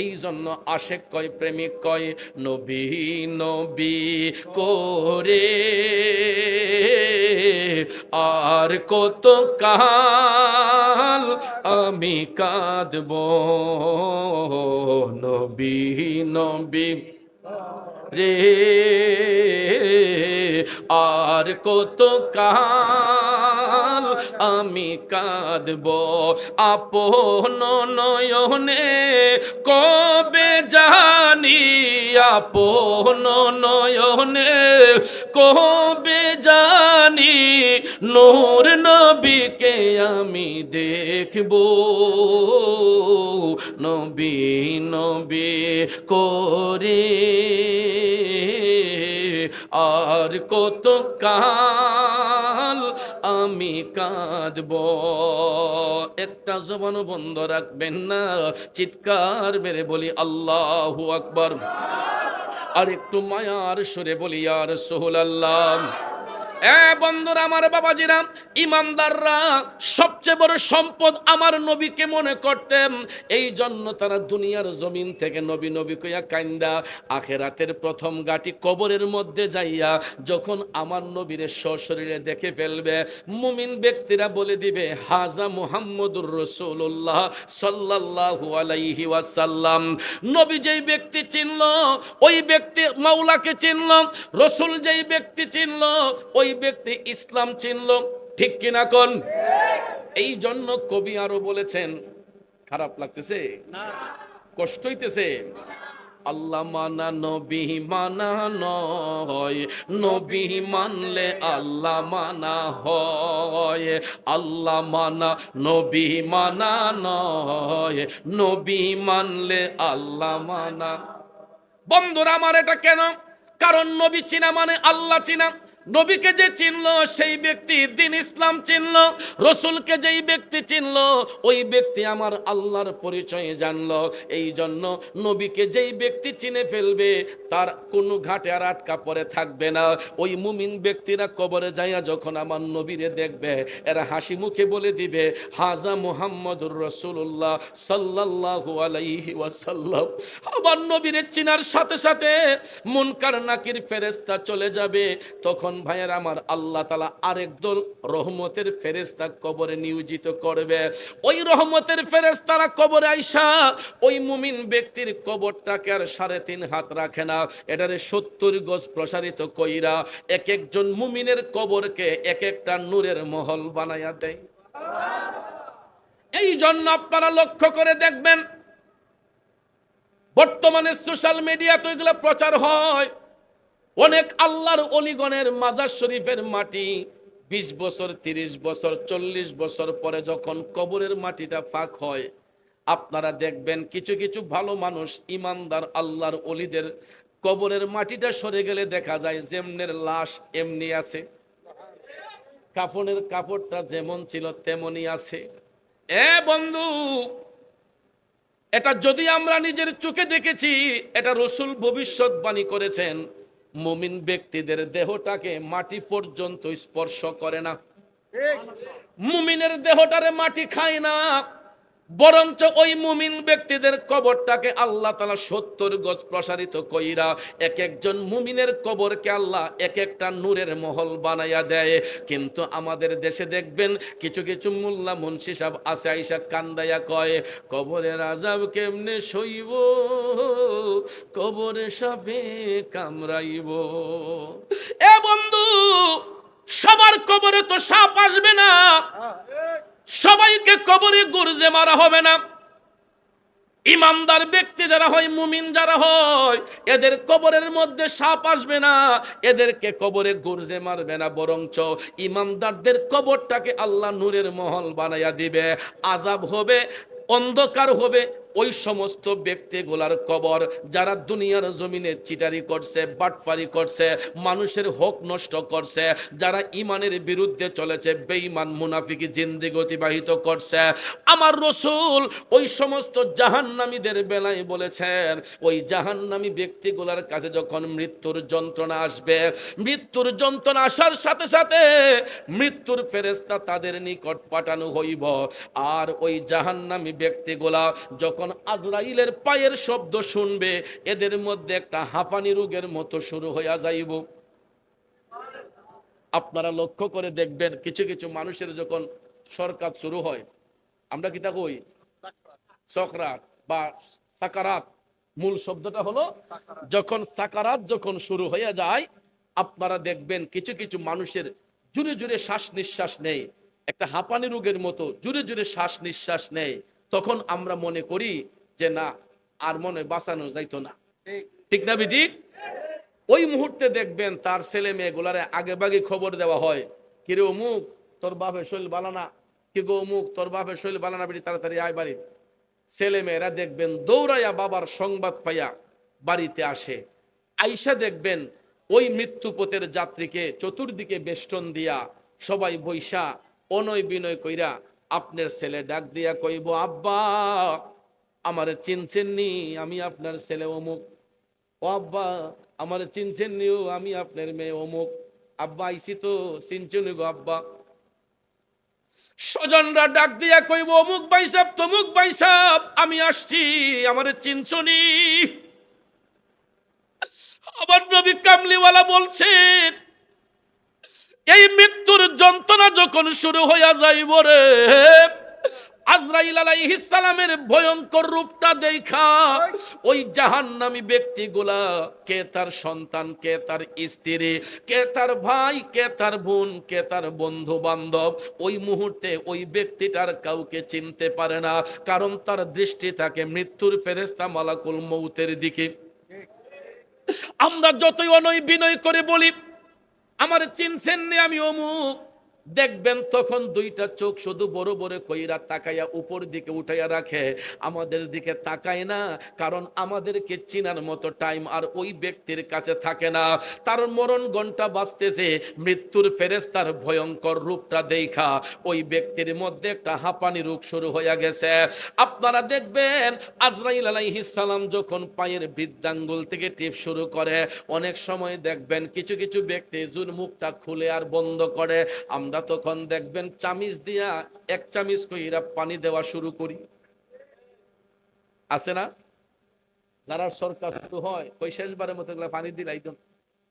এই জন্য আশেক কয়, প্রেমিক কয়, নবী নবী করে আর কত কাল আমি কাঁদব, নবী নবী রে আর কত কাল আমি কাঁদব, আপন নয়নে কবে জানি, আপন নয়নে কবে জানি নূর নবীকে আমি দেখব, নবী নবী করে আর কত কাল আমি কাঁদব। একটা জবানও বন্ধ রাখবেন না, চিৎকার মেরে বলি আল্লাহু আকবার। আর একটু মায়ার সুরে বলি ইয়া রাসূলুল্লাহ। বন্ধুরা আমার, বাবাজিরা, ইমানদাররা সবচেয়ে বড় সম্পদ আমার নবীকে মনে করতেন। এই জন্য তারা দুনিয়ার জমিন থেকে নবী নবী কইয়া কান্দা আখেরাতের প্রথম গাটি কবরের মধ্যে যাইয়া যখন আমার নবীরে সশরীরে দেখে ফেলবে, মুমিন ব্যক্তিরা বলে দিবে হাজা মুহাম্মদুর রাসূলুল্লাহ সাল্লাল্লাহু আলাইহি ওয়াসাল্লাম। নবী যেই ব্যক্তি চিনল, ওই ব্যক্তি মাওলাকে চিনল, রাসূল যেই ব্যক্তি চিনল, ওই ব্যক্তি ইসলাম চিনল। ঠিক কিনা কোন? এই জন্য কবি আরো বলেছেন, খারাপ লাগতেছে না, কষ্ট হইতেছে? আল্লাহ মানা নবী মানা নয়, নবী মানলে আল্লাহ মানা হয়, আল্লাহ মানা নবী মানা নয়, নবী মানলে আল্লাহ মানা। বন্ধুরা আমার, এটা কেন? কারণ নবী চিনা মানে আল্লাহ চিনা। নবীকে যে চিনল সেই ব্যক্তি দ্বীন ইসলাম চিনল, রসুলকে যেই ব্যক্তি চিনল ওই ব্যক্তি আমার আল্লাহর পরিচয় জানলো। এই জন্য নবীকে যেই ব্যক্তি চিনে ফেলবে তার কোনো ঘাটে আর আটকা পড়ে থাকবে না। ওই মুমিন ব্যক্তিরা কবরে যাইয়া যখন আমার নবীরে দেখবে, এরা হাসি মুখে বলে দিবে হাজা মুহাম্মদুর রাসূলুল্লাহ সাল্লাল্লাহু আলাইহি ওয়াসাল্লাম। আমার নবীরে চিনার সাথে সাথে মুনকার নাকির ফেরেশতা চলে যাবে। তখন ভাইয়ের আমার, আল্লাহ তাআলা আরেক দল রহমতের ফেরেশতা কবরে নিয়োজিত করবে। ওই রহমতের ফেরেশতারা কবরে আইসা ওই মুমিন ব্যক্তির কবরটাকে আর 3.5 হাত রাখে না, এটারে 70 গজ প্রসারিত কইরা এক একজন মুমিনের কবরকে এক একটা নূরের মহল বানায়া দেয়। এই জন্য আপনারা লক্ষ্য করে দেখবেন, বর্তমানে সোশ্যাল মিডিয়াতে এগুলো প্রচার হয়। অনেক আল্লাহর অলিগণের মাজার শরীফের মাটি 20 বছর, 30 বছর, 40 বছর পরে যখন কবরের মাটিটা ফাঁক হয়, আপনারা দেখবেন কিছু কিছু ভালো মানুষ, ইমানদার আল্লাহর অলিদের কবরের মাটিটা সরে গেলে দেখা যায় যেমনের লাশ এমনি আছে, কাফনের কাপড়টা যেমন ছিল তেমনই আছে। বন্ধু, এটা যদি আমরা নিজের চোখে দেখেছি, এটা রাসূল ভবিষ্যৎবাণী করেছেন, মুমিন ব্যক্তিদের দেহটাকে মাটি পর্যন্ত স্পর্শ করে না, মুমিনের দেহটারে মাটি খায় না, বরঞ্চ ওই মুমিন ব্যক্তিদের কবরটাকে আল্লাহ তাআলা 70 গজ প্রসারিত কইরা এক একজন মুমিনের কবরকে আল্লাহ এক একটা নূরের মহল বানাইয়া দেয়। কিন্তু আমাদের দেশে দেখবেন কিছু কিছু মোল্লা মুন্সি সাহেব আছে, আইসা কান্দাইয়া কয়, কবরের আযাব কেমনে সইব, কবরে সাপে কামড়াইব। এ বন্ধু, সবার কবরে তো সাপ আসবে না, সবাইকে কবরে গুরজে মারা হবে না। ইমানদার ব্যক্তি যারা হয়, মুমিন যারা হয়, এদের কবরের মধ্যে সাপ আসবে না, এদেরকে কবরে গুরজে মারবে না, বরঞ্চ ইমানদারদের কবরটাকে আল্লাহ নূরের মহল বানাইয়া দিবে। আযাব হবে, অন্ধকার হবে ওই সমস্ত ব্যক্তিগুলার কবর যারা দুনিয়ার জমিনে চিটারি করছে, বাটফারি করছে, মানুষের হক নষ্ট করছে, যারা ইমানের বিরুদ্ধে চলেছে, বেঈমান মুনাফিকি জিন্দেগি অতিবাহিত করছে। আমার রাসূল ওই সমস্ত জাহান্নামীদের বেলায় বলেছেন, ওই জাহান্নামী ব্যক্তিগুলার কাছে যখন মৃত্যুর যন্ত্রণা আসবে, মৃত্যুর যন্ত্রণা আসার সাথে সাথে মৃত্যুর ফেরেশতা তাদের নিকট পাঠানো হইব। আর ওই জাহান্নামী ব্যক্তিগুলা যখন আজরাইলের পায়ের শব্দ শুনবে, এদের মধ্যে একটা হাঁপানি রোগের মতো শুরু হইয়া যাইব। আপনারা লক্ষ্য করে দেখবেন, কিছু কিছু মানুষের যখন সরকার শুরু হয়, আমরা কি তা কই সকরাত বা সাকারাত, মূল শব্দটা হলো যখন সাকারাত যখন শুরু হয়ে যায়, আপনারা দেখবেন কিছু কিছু মানুষের জোরে জোরে শ্বাস নিঃশ্বাস নেই, একটা হাঁপানি রোগের মতো জোরে জোরে শ্বাস নিঃশ্বাস নেই। তখন আমরা মনে করি যে না, আর মনে বাঁচানো যাইতো না, ঠিক না বিজি? ওই মুহূর্তে দেখবেন তার ছেলে মেয়েগুলারে আগে ভাগে খবর দেওয়া হয়, কিরে অমুক তোর বাপের শরীর ভালো না, কি গো অমুক তোর বাপের শরীর ভালো না, বেটি তাড়াতাড়ি আয় বাড়ি। ছেলে মেয়েরা দেখবেন দৌড়াইয়া বাবার সংবাদ পাইয়া বাড়িতে আসে, আইসা দেখবেন ওই মৃত্যুপথের যাত্রীকে চতুর্দিকে বেষ্টন দিয়া সবাই বৈশা অনয় বিনয় কইরা আপনার ছেলে ডাক দিয়া কইব, আব্বা আমারে চিনছেন নি, আমি আপনার ছেলে অমুক। ও আব্বা আমারে চিনছেন নি, আমি আপনার মেয়ে অমুক। আব্বা আইসি তো, চিনছেন গো আব্বা। স্বজনরা ডাক দিয়া কইব, অমুক ভাই সাহেব তমুক ভাই সাহেব আমি আসছি, আমারে চিনছনি? আমার নবী কামলিওয়ালা বলছেন, এই মৃত্যুর যন্ত্রণা যখন শুরু হইয়া যাইব রে, আজরাইল আলাইহিস সালামের ভয়ঙ্কর রূপটা দেখা ওই জাহান্নামী ব্যক্তিগুলা, কে তার সন্তান, কে তার স্ত্রী, কে তার ভাই, কে তার বোন, কে তার বন্ধু বান্ধব, ওই মুহূর্তে ওই ব্যক্তিটার কাউকে চিনতে পারে না, কারণ তার দৃষ্টি থাকে মৃত্যুর ফেরেশতা মালাকুল মউতের দিকে। আমরা যতই অনয় বিনয় করে বলি আমার চিনছেন নি আমি অমুক, দেখবেন তখন দুইটা চোখ শুধু বড় বড় কইরা তাকাইয়া উপর দিকে উঠাইয়া রাখে, আমাদের দিকে তাকায় না, কারণ আমাদেরকে চিনার মতো টাইম আর ওই ব্যক্তির কাছে থাকে না। তার মরণ ঘন্টা বাজতেছে, মৃত্যুর ফেরেশতার ভয়ঙ্কর রূপটা দেখা ওই ব্যক্তির মধ্যে একটা হাঁপানি রোগ শুরু হয়ে গেছে। আপনারা দেখবেন আজরাইল আলাইহিস সালাম যখন পায়ের বৃদ্ধাঙ্গুল থেকে টিপ শুরু করে, অনেক সময় দেখবেন কিছু কিছু ব্যক্তি জুর মুখটা খুলে আর বন্ধ করে, আমরা তখন দেখবেন চামিচ দিয়া এক চামিচ কইরা পানি দেওয়া শুরু করি, আছে না? যারা সরকার শুরু হয় ওই শেষবারের মতো পানি দিলাই তো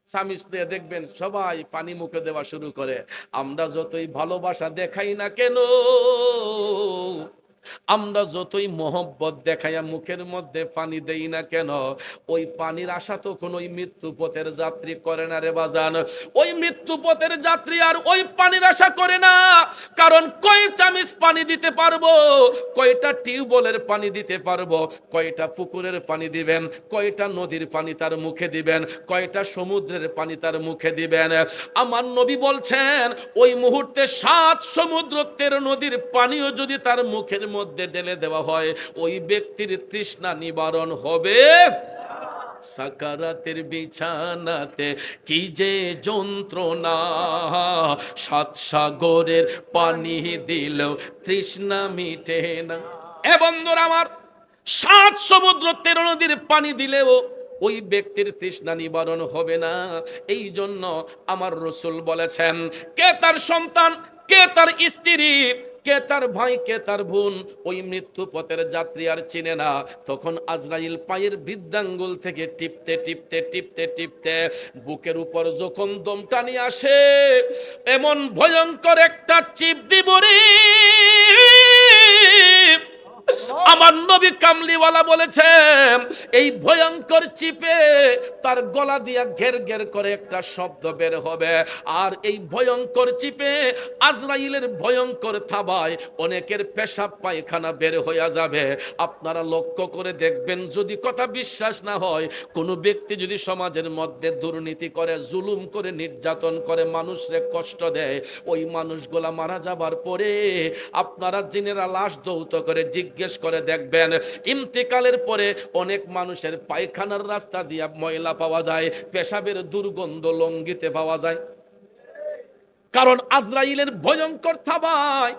চামিচ দিয়ে দেখবেন সবাই পানি মুখে দেওয়া শুরু করে। আমরা যতই ভালোবাসা দেখাই না কেন, আমরা যতই মোহব্বত দেখাইয়া মুখের মধ্যে পানি দেই না কেন, ওই পানির আশা তো কোন ওই মৃত্যু পথের যাত্রী করে না রে বাজান। ওই মৃত্যু পথের যাত্রী আর ওই পানির আশা করে না, কারণ কয় চামিচ পানি দিতে পারবো, কয়টা টিউবওয়েলের পানি দিতে পারবো, কয়টা পুকুরের পানি দিবেন, কয়টা নদীর পানি তার মুখে দিবেন, কয়টা সমুদ্রের পানি তার মুখে দিবেন। আমার নবী বলছেন ওই মুহূর্তে 7 সমুদ্র 13 নদীর পানিও যদি তার মুখের মধ্যে ঢেলে দেওয়া হয়, ওই ব্যক্তির তৃষ্ণা নিবারণ হবে। সাকারাতের বিছানাতে কি যে যন্ত্রণা, 7 সাগরের পানি দিলেও তৃষ্ণা মিটে না। এ বন্ধুরা আমার, সাত সমুদ্র 13 নদীর পানি দিলেও ওই ব্যক্তির তৃষ্ণা নিবারণ হবে না। এই জন্য আমার রসুল বলেছেন, কে তার সন্তান, কে তার স্ত্রী, কে তার ভাই, কে তার বোন, ওই মৃত্যু পথের যাত্রী আর চিনে না। তখন আজরাইল পায়ের বৃদ্ধাঙ্গুল থেকে টিপতে টিপতে টিপতে টিপতে বুকের উপর যখন দম টানি আসে, এমন ভয়ঙ্কর একটা চিপ দিব রে। আমার নবী কামলিওয়ালা বলেছেন, এই ভয়ঙ্কর চিপে তার গলা দিয়া ঘের ঘের করে একটা শব্দ বের হবে, আর এই ভয়ঙ্কর চিপে আজরাইলের ভয়ঙ্কর থাবায় অনেকের পেশাব পায়খানা বের হয়ে যাবে। আপনারা লক্ষ্য করে দেখবেন, যদি কথা বিশ্বাস না হয়, কোন ব্যক্তি যদি সমাজের মধ্যে দুর্নীতি করে, জুলুম করে, নির্যাতন করে, মানুষরে কষ্ট দেয়, ওই মানুষগুলা মারা যাবার পরে আপনারা জিনেরা লাশ দৌত করে জিজ্ঞেস করে দেখবেন, ইন্তেকালের পরে অনেক মানুষের পায়খানার রাস্তা দিয়ে ময়লা পাওয়া যায়, পেশাবের দুর্গন্ধ লঙ্গিতে পাওয়া যায়। কারণ আজরাইলের ভয়ঙ্কর থাবায়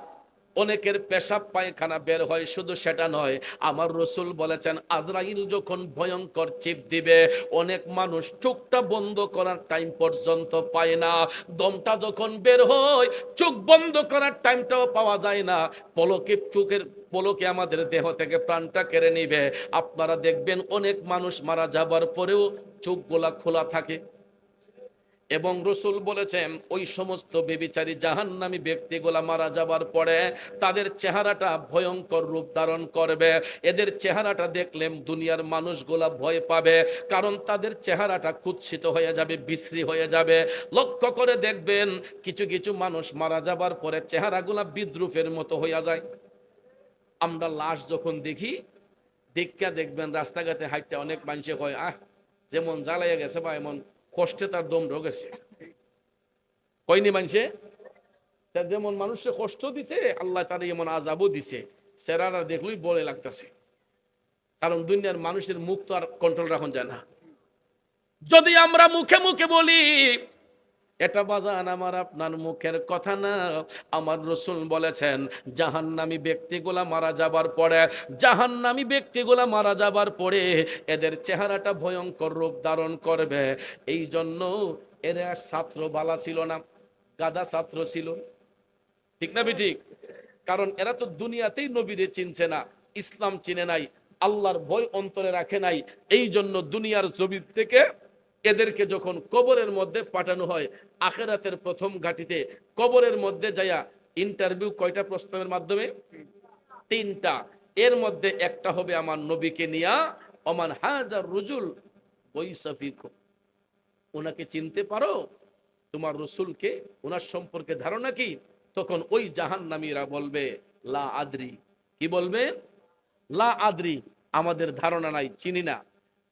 অনেকের পেশাব পায়খানা বের হয়। শুধু সেটা নয়, আমার রসুল বলেছেন, আজরাইল যখন ভয়ঙ্কর চিপ দিবে, অনেক মানুষ চোখটা বন্ধ করার টাইম পর্যন্ত পায় না। দমটা যখন বের হয়, চোখ বন্ধ করার টাইমটাও পাওয়া যায় না। চোখের পলকে আমাদের দেহ থেকে প্রাণটা কেড়ে নিবে। আপনারা দেখবেন অনেক মানুষ মারা যাবার পরেও চোখগুলা খোলা থাকে। এবং রসুল বলেছেন, ওই সমস্ত বেবিচারী জাহান্নামী ব্যক্তিগুলা মারা যাবার পরে তাদের চেহারাটা ভয়ঙ্কর রূপ ধারণ করবে। এদের চেহারাটা দেখলে দুনিয়ার মানুষগুলা ভয় পাবে, কারণ তাদের চেহারাটা কুৎসিত হয়ে যাবে, বিশ্রী হয়ে যাবে। লক্ষ্য করে দেখবেন, কিছু কিছু মানুষ মারা যাবার পরে চেহারাগুলা বিদ্রুপের মতো হয়ে যায়। আমরা লাশ যখন দেখি, দেখা দেখবেন রাস্তাঘাটে হাঁটতে অনেক মানুষে কয়, যেমন জ্বালাইয়া গেছে বা এমন কষ্টে তার দম ঢোকেছে। কয়নি মানুষে, তার যেমন মানুষকে কষ্ট দিছে, আল্লাহ তার এমন আযাবও দিছে, চেহারা দেখলেই বলে লাগতেছে। কারণ দুনিয়ার মানুষের মুখ তো আর কন্ট্রোল রাখা যায় না। যদি আমরা মুখে মুখে বলি, এটা বাজান আমার আপনার মুখের কথা না। আমার রসুল বলেছেন, জাহান্নামী ব্যক্তিগুলা মারা যাবার পরে, জাহান্নামী ব্যক্তিগুলা মারা যাবার পরে এদের চেহারাটা ভয়ঙ্কর রূপ ধারণ করবে। এই জন্য এরা ছাত্র বালা ছিল না, গাদা ছাত্র ছিল। ঠিক না ঠিক? কারণ এরা তো দুনিয়াতেই নবীদের চিনছে না, ইসলাম চিনে নাই, আল্লাহর ভয় অন্তরে রাখে নাই। এই জন্য দুনিয়ার জমিন থেকে এদেরকে যখন কবরের মধ্যে পাঠানো হয়, আখিরাতের প্রথম ঘাটিতে কবরের মধ্যে যায়া ইন্টারভিউ কয়টা প্রশ্নের মাধ্যমে? 3টা। এর মধ্যে একটা হবে আমার নবীকে নিয়া, ওমান হাজার রুজুল ওয়াইসাফিক, ওনাকে চিনতে পারো? তোমার রসুলকে, ওনার সম্পর্কে ধারণা কি? তখন ওই জাহান্নামীরা বলবে লা আদরি। কি বলবে? লা আদরি, আমাদের ধারণা নাই, চিনি না।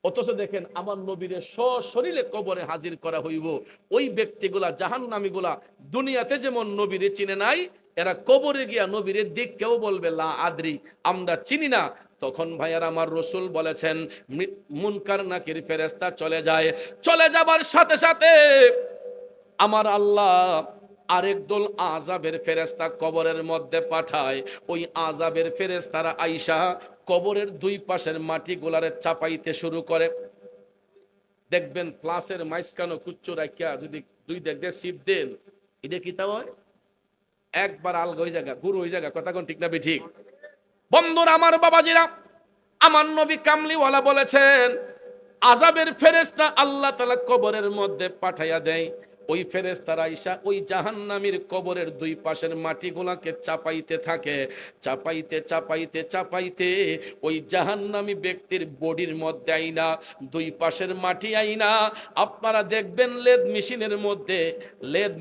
অথচ দেখেন, আমার নবীরে সশরীরে কবরে হাজির করা হইব। ওই ব্যক্তিগুলা, জাহান্নামীগুলা দুনিয়াতে যেমন নবীরে চিনে নাই, এরা কবরে গিয়া নবীরে দেখকেও বলবে লা আদরি, আমরা চিনি না। তখন ভাইয়ার আমার রসুল বলেছেন, মুনকার নাকির ফেরেশতা চলে যায়। চলে যাবার সাথে সাথে আমার আল্লাহ আরেক দল আযাবের ফেরেশতা কবরের মধ্যে পাঠায়। ওই আযাবের ফেরেশতারা আইসা কবরের দুই পাশের মাটি গোলারে চাপাইতে শুরু করে। দেখবেন ক্লাসের মাইসকানো কুচ্চু রাখিয়া যদি দুই দেখবে সিপ দেন, এটা কি তা হয়? একবার আলগা হয়ে জায়গা, গুরু হয়ে জায়গা। কথা কোন ঠিক না ঠিক? বন্ধুরা আমার, বাবাজিরা, আমার নবী কামলিওয়ালা বলেছেন, আযাবের ফেরেশতা আল্লাহ তাআলা কবরের মধ্যে পাঠাইয়া দেয়। ওই ফেরেশতারা আইসা ওই জাহান্নামীর কবরের দুই পাশের মাটিগুলাকে চাপাইতে থাকে। চাপাইতে চাপাইতে চাপাইতে ওই জাহান্নামী ব্যক্তির বডির মধ্যে আইনা, দুই পাশের মাটি আইনা আপনারা দেখবেন লেদ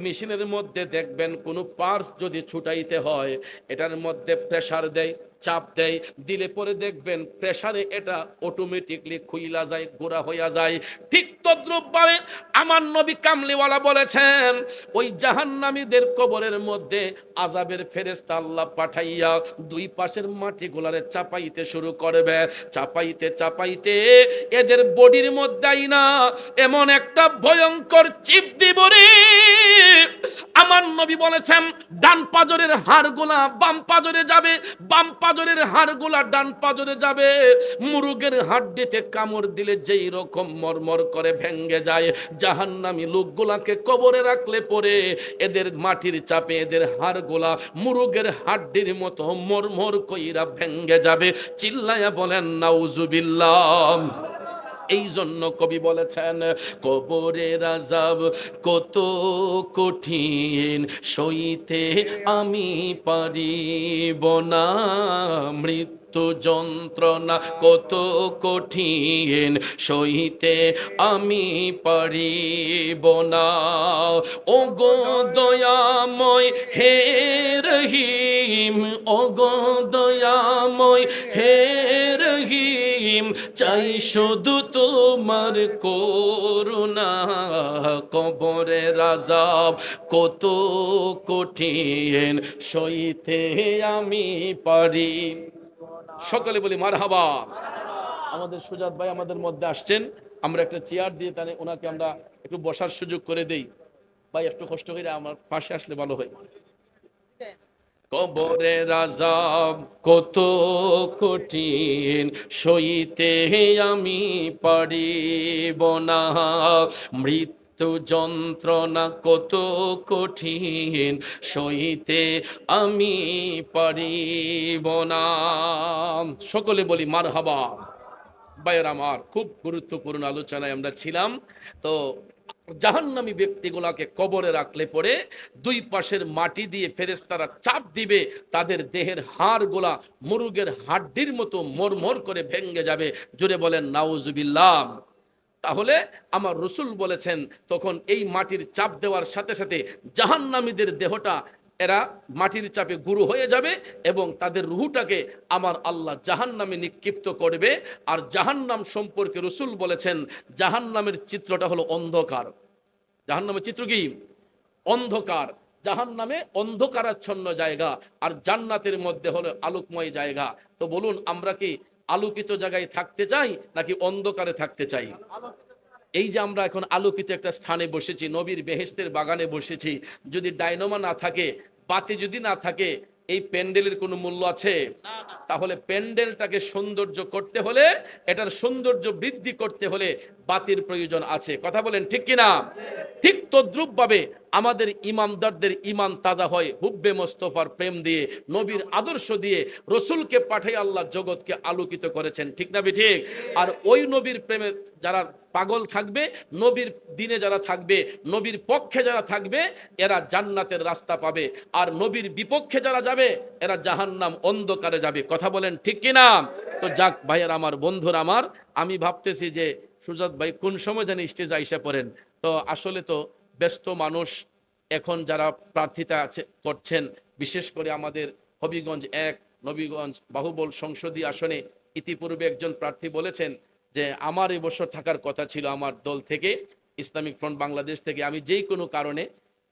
মেশিনের মধ্যে দেখবেন কোনো পার্স যদি ছুটাইতে হয়, এটার মধ্যে প্রেসার দেয়, চাপ দেয়, দিলে পরে দেখবেন প্রেসারে এটা অটোমেটিকলি খুইলা যায়, গোড়া হইয়া যায়। ঠিক তদ্রূপভাবে আমার নবী কামলিওয়ালা বলেছেন, ওই জাহান্নামীদের কবরের মধ্যে আযাবের ফেরেশতা আল্লাহ পাঠাইয়া দুই পাশের মাটিগুলারে চাপাইতে শুরু করবে। চাপাইতে চাপাইতে এদের বডির মধ্যে আইনা এমন একটা ভয়ঙ্কর চিপ দিব রে। আমার নবী বলেছেন, ডান পাজরের হাড়গুলা বাম পাজরে যাবে, বাম পাঁজরের হাড়গুলা ডান পাঁজরে যাবে, মুরগের হাড্ডিতে কামড় দিলে যেই রকম মরমর করে ভেঙ্গে যায়, জাহান্নামী লোকগুলাকে কবরে রাখলে পরে এদের মাটির চাপে এদের হাড়গুলা মুরগের হাড্ডির মতো মরমর কইরা ভেঙ্গে যাবে। চিল্লায়া বলেন নাউজুবিল্লাহ। এই জন্য কবি বলেছেন, কবরের আযাব কত কঠিন সইতে আমি পারিব না, মৃত্যু যন্ত্রণা কত কঠিন সইতে আমি পারিব না। ও গো দয়াময় হে রহিম, ও গো দয়াময় হে রহিম, চাই শুধু তোমার করুণা। কবরের আযাব কত কঠিন সইতে আমি পারি। সকলে বলি মারহাবা। আমাদের সুজাত ভাই আমাদের মধ্যে আসছেন, আমরা একটা চেয়ার দিয়ে তাহলে ওনাকে আমরা একটু বসার সুযোগ করে দেই। ভাই একটু কষ্ট করে আমার পাশে আসলে ভালো হয়। কবরের আযাব কত কঠিন সইতে আমি পারিব না, মৃত্যু যন্ত্রণা কত কঠিন সইতে আমি পারিব না। সকলে বলি মারহাবা। ভাইয়ের আমার, খুব গুরুত্বপূর্ণ আলোচনায় আমরা ছিলাম। তো জাহান্নামী ব্যক্তিগুলাকে কবরে রাখলে পরে দুই পাশের মাটি দিয়ে ফেরেশতারা চাপ দিবে, তাদের দেহের হাড়গুলা মুরগের হাড্ডির মতো মরমর করে ভেঙ্গে যাবে। জোরে বলেন নাউজুবিল্লাহ। তাহলে আমার রসুল বলেছেন, তখন এই মাটির চাপ দেওয়ার সাথে সাথে জাহান্নামীদের দেহটা এরা মাটির চাপে গুঁড়ো হয়ে যাবে এবং তাদের রুহুটাকে আমার আল্লাহ জাহান্নামে নিক্ষিপ্ত করবে। আর জাহান্নাম সম্পর্কে রসুল বলেছেন, জাহান্নামের চিত্রটা হলো অন্ধকার। জাহান্নামের চিত্র কি? অন্ধকার। জাহান্নামে অন্ধকারাচ্ছন্ন জায়গা, আর জান্নাতের মধ্যে হলো আলোকময় জায়গা। তো বলুন, আমরা কি আলোকিত জায়গায় থাকতে চাই নাকি অন্ধকারে থাকতে চাই? এই যে আমরা এখন আলোকিত একটা স্থানে বসেছি, নবীর বেহেশতের বাগানে বসেছি, যদি ডায়নামা না থাকে, বাতি যদি না থাকে, এই প্যান্ডেলের কোনো মূল্য আছে? তাহলে প্যান্ডেলটাকে সৌন্দর্য করতে হলে, এটার সৌন্দর্য বৃদ্ধি করতে হলে বাতির প্রয়োজন আছে। কথা বলেন ঠিক কিনা? ঠিক তদ্রুপ ভাবে আমাদের ইমানদারদের ইমান তাজা হয় হুব্বে মোস্তফার প্রেম দিয়ে, নবীর আদর্শ দিয়ে। রসুলকে পাঠিয়ে আল্লাহ জগৎকে আলোকিত করেছেন, ঠিক না ঠিক? আর ওই নবীর প্রেমে যারা পাগল থাকবে, নবীর দিনে যারা থাকবে, নবীর পক্ষে যারা থাকবে, এরা জান্নাতের রাস্তা পাবে। আর নবীর বিপক্ষে যারা যাবে, এরা জাহান্নাম অন্ধকারে যাবে। কথা বলেন ঠিক কিনা? তো যাক ভাইয়ের আমার, বন্ধুর আমার, আমি ভাবতেছি যে সুজাত ভাই কোন সময় জানি স্টেজে আইসা পড়েন। তো আসলে তো ব্যস্ত মানুষ, এখন যারা প্রার্থিতা আছে করছেন, বিশেষ করে আমাদের হবিগঞ্জ 1 নবীগঞ্জ বাহুবল সংসদীয় আসনে ইতিপূর্বে একজন প্রার্থী বলেছেন যে আমার এবছর থাকার কথা ছিল আমার দল থেকে, ইসলামিক ফ্রন্ট বাংলাদেশ থেকে। আমি যেই কোনো কারণে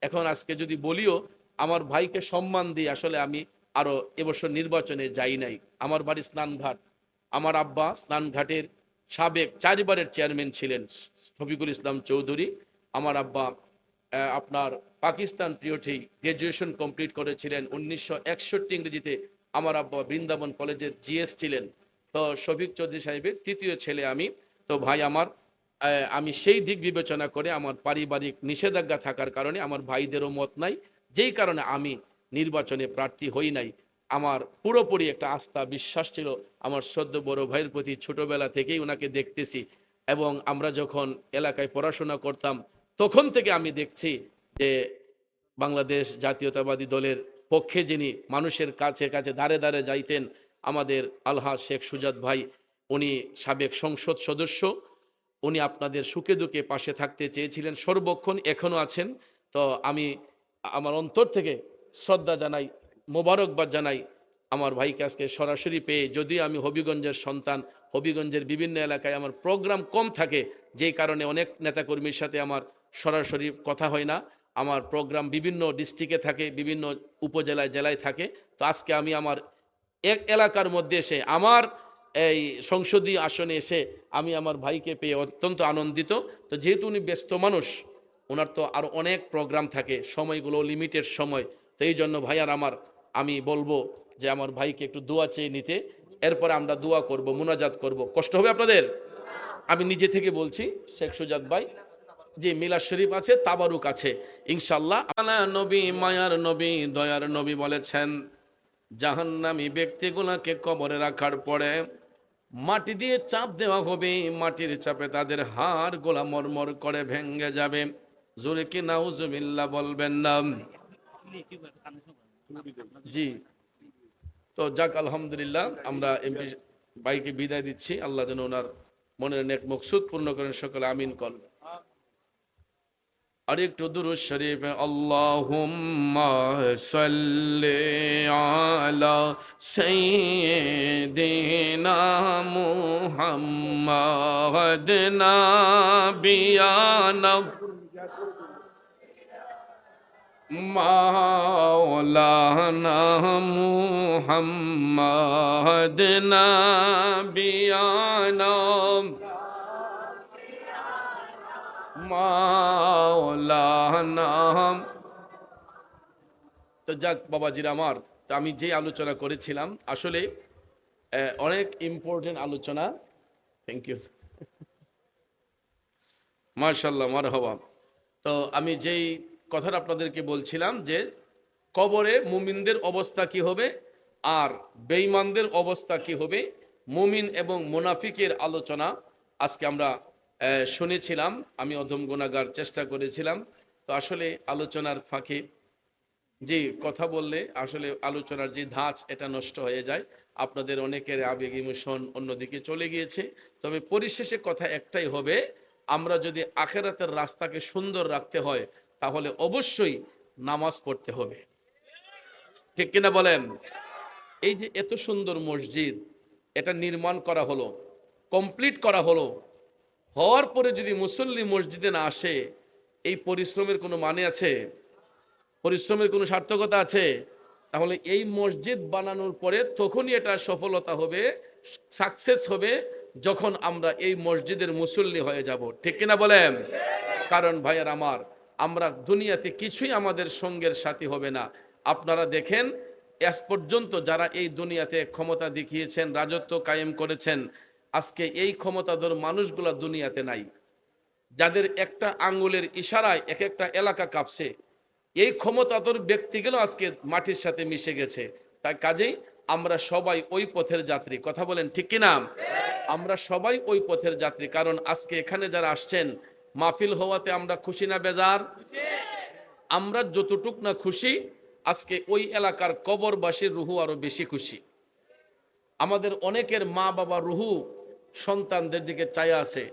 এখন আজকে যদি বলিও, আমার ভাইকে সম্মান দিয়ে আসলে আমি আরো এবছর নির্বাচনে যাই নাই। আমার বাড়ি স্নানঘাট, আমার আব্বা স্নানঘাটের সাবেক 4 বারের চেয়ারম্যান ছিলেন শফিকুল ইসলাম চৌধুরী। আমার আব্বা আপনার পাকিস্তান পিরিয়ডে গ্রাজুয়েশন কমপ্লিট করেছিলেন 1961 ইংরেজিতে। আমার আব্বা বৃন্দাবন কলেজের জিএস ছিলেন। তো শফিক চৌধুরী সাহেবের 3য় ছেলে আমি। তো ভাই আমার, আমি সেই দিক বিবেচনা করে আমার পারিবারিক নিষেধাজ্ঞা থাকার কারণে আমার ভাইদেরও মত নাই, যেই কারণে আমি নির্বাচনে প্রার্থী হই নাই। আমার পুরোপুরি একটা আস্থা বিশ্বাস ছিল আমার সদ্য বড় ভাইয়ের প্রতি, ছোটবেলা থেকেই ওনাকে দেখতেছি। এবং আমরা যখন এলাকায় পড়াশোনা করতাম, তখন থেকে আমি দেখছি যে বাংলাদেশ জাতীয়তাবাদী দলের পক্ষে যিনি মানুষের কাছে কাছে ধারে ধারে যাইতেন, আমাদের আলহাজ শেখ সুজাত ভাই, উনি সাবেক সংসদ সদস্য। উনি আপনাদের সুখে দুঃখে পাশে থাকতে চেয়েছিলেন সর্বক্ষণ, এখনো আছেন। তো আমি আমার অন্তর থেকে শ্রদ্ধা জানাই, মোবারকবাদ জানাই আমার ভাইকে আজকে সরাসরি পেয়ে। যদিও আমি হবিগঞ্জের সন্তান, হবিগঞ্জের বিভিন্ন এলাকায় আমার প্রোগ্রাম কম থাকে, যেই কারণে অনেক নেতাকর্মীর সাথে আমার সরাসরি কথা হয় না। আমার প্রোগ্রাম বিভিন্ন ডিস্ট্রিক্টে থাকে, বিভিন্ন উপজেলায় জেলায় থাকে। তো আজকে আমি আমার এক এলাকার মধ্যে এসে, আমার এই সংসদীয় আসনে এসে আমি আমার ভাইকে পেয়ে অত্যন্ত আনন্দিত। তো যেহেতু উনি ব্যস্ত মানুষ, ওনার তো আরও অনেক প্রোগ্রাম থাকে, সময়গুলো লিমিটেড সময়। তো এই জন্য ভাই আর আমার, আমি বলবো যে আমার ভাইকে একটু দোয়া চেয়ে নিতে, এরপরে আমরা দোয়া করব, মুনাজাত করব। কষ্ট হবে আপনাদের? আমি নিজে থেকে বলছি, শেখ সুজাত ভাই, যে মিলাদ শরীফ আছে, তাবারুক আছে ইনশাআল্লাহ। আলা নবী, মায়ার নবী, দয়ার নবী বলেছেন, জাহান্নামী ব্যক্তিগুলোকে কবরে রাখার পরে মাটি দিয়ে চাপ দেওয়া হবে, মাটির চাপে তাদের হাড় গোলা মরমর করে ভেঙে যাবে। জোরে কি নাউজুবিল্লাহ বলবেন না? জি। তো যাক, আলহামদুলিল্লাহ, আমরা এমপি ভাইকে বিদায় দিচ্ছি। আল্লাহ যেন ওনার মনের নেক মকসুদ পূর্ণ করেন, সকলে আমিন কল। আর একটু দুরূদ শরীফ, আল্লাহুম্মা সাল্লি আলা সাইয়্যিদিনা মুহাম্মাদ নাবিয়ানা মাওলানা মুহাম্মাদ নাবিয়ানা মাওলানা। তো যাক বাবাজির আমার, তো আমি যে আলোচনা করেছিলাম আসলে অনেক ইম্পর্টেন্ট আলোচনা। থ্যাংক ইউ, মাশাআল্লাহ, মারহাবা। তো আমি যেই কথাটা আপনাদেরকে বলছিলাম যে কবরে মুমিনদের অবস্থা কি হবে আর বেঈমানদের অবস্থা কি হবে, মুমিন এবং মুনাফিকের আলোচনা আজকে আমরা শুনেছিলাম। আমি অধম গুনাহগার চেষ্টা করেছিলাম। তো আসলে আলোচনার ফাঁকে যে কথা বললে আসলে আলোচনার যে ধাঁচ এটা নষ্ট হয়ে যায়, আপনাদের অনেকের আবেগ ইমোশন অন্যদিকে চলে গিয়েছে। তবে পরিশেষে কথা একটাই হবে, আমরা যদি আখেরাতের রাস্তাকে সুন্দর রাখতে হয় তাহলে অবশ্যই নামাজ পড়তে হবে। ঠিক কিনা বলেন? এই যে এত সুন্দর মসজিদ, এটা নির্মাণ করা হলো, কমপ্লিট করা হলো, হওয়ার পরে যদি মুসল্লি মসজিদে না আসে, এই পরিশ্রমের কোনো মানে আছে? পরিশ্রমের কোনো সার্থকতা আছে? তাহলে এই মসজিদ বানানোর পরে তখনই এটা সফলতা হবে, সাকসেস হবে, যখন আমরা এই মসজিদের মুসল্লি হয়ে যাব। ঠিক কিনা বলেন? কারণ ভাইয়ার আমার, আমরা দুনিয়াতে কিছুই আমাদের সঙ্গের সাথী হবে না। আপনারা দেখেন, আজ পর্যন্ত যারা এই দুনিয়াতে ক্ষমতা দেখিয়েছেন, রাজত্ব কায়েম করেছেন, আজকে এই ক্ষমতাধর মানুষগুলা দুনিয়াতে নাই। যাদের একটা আঙ্গুলের ইশারায় এক একটা এলাকা কাঁপছে, এই ক্ষমতাধর ব্যক্তিগুলো আজকে মাটির সাথে মিশে গেছে। তাই কাজেই আমরা সবাই ওই পথের যাত্রী। কথা বলেন ঠিক কিনা? আমরা সবাই ওই পথের যাত্রী। কারণ আজকে এখানে যারা আসছেন, মাহফিল হওয়াতে আমরা খুশি না বেজার? আমরা যতটুক না খুশি, আজকে ওই এলাকার কবরবাসীর রুহু আরো বেশি খুশি। আমাদের অনেকের মা বাবা রুহু সন্তানদের দিকে চাই আছে,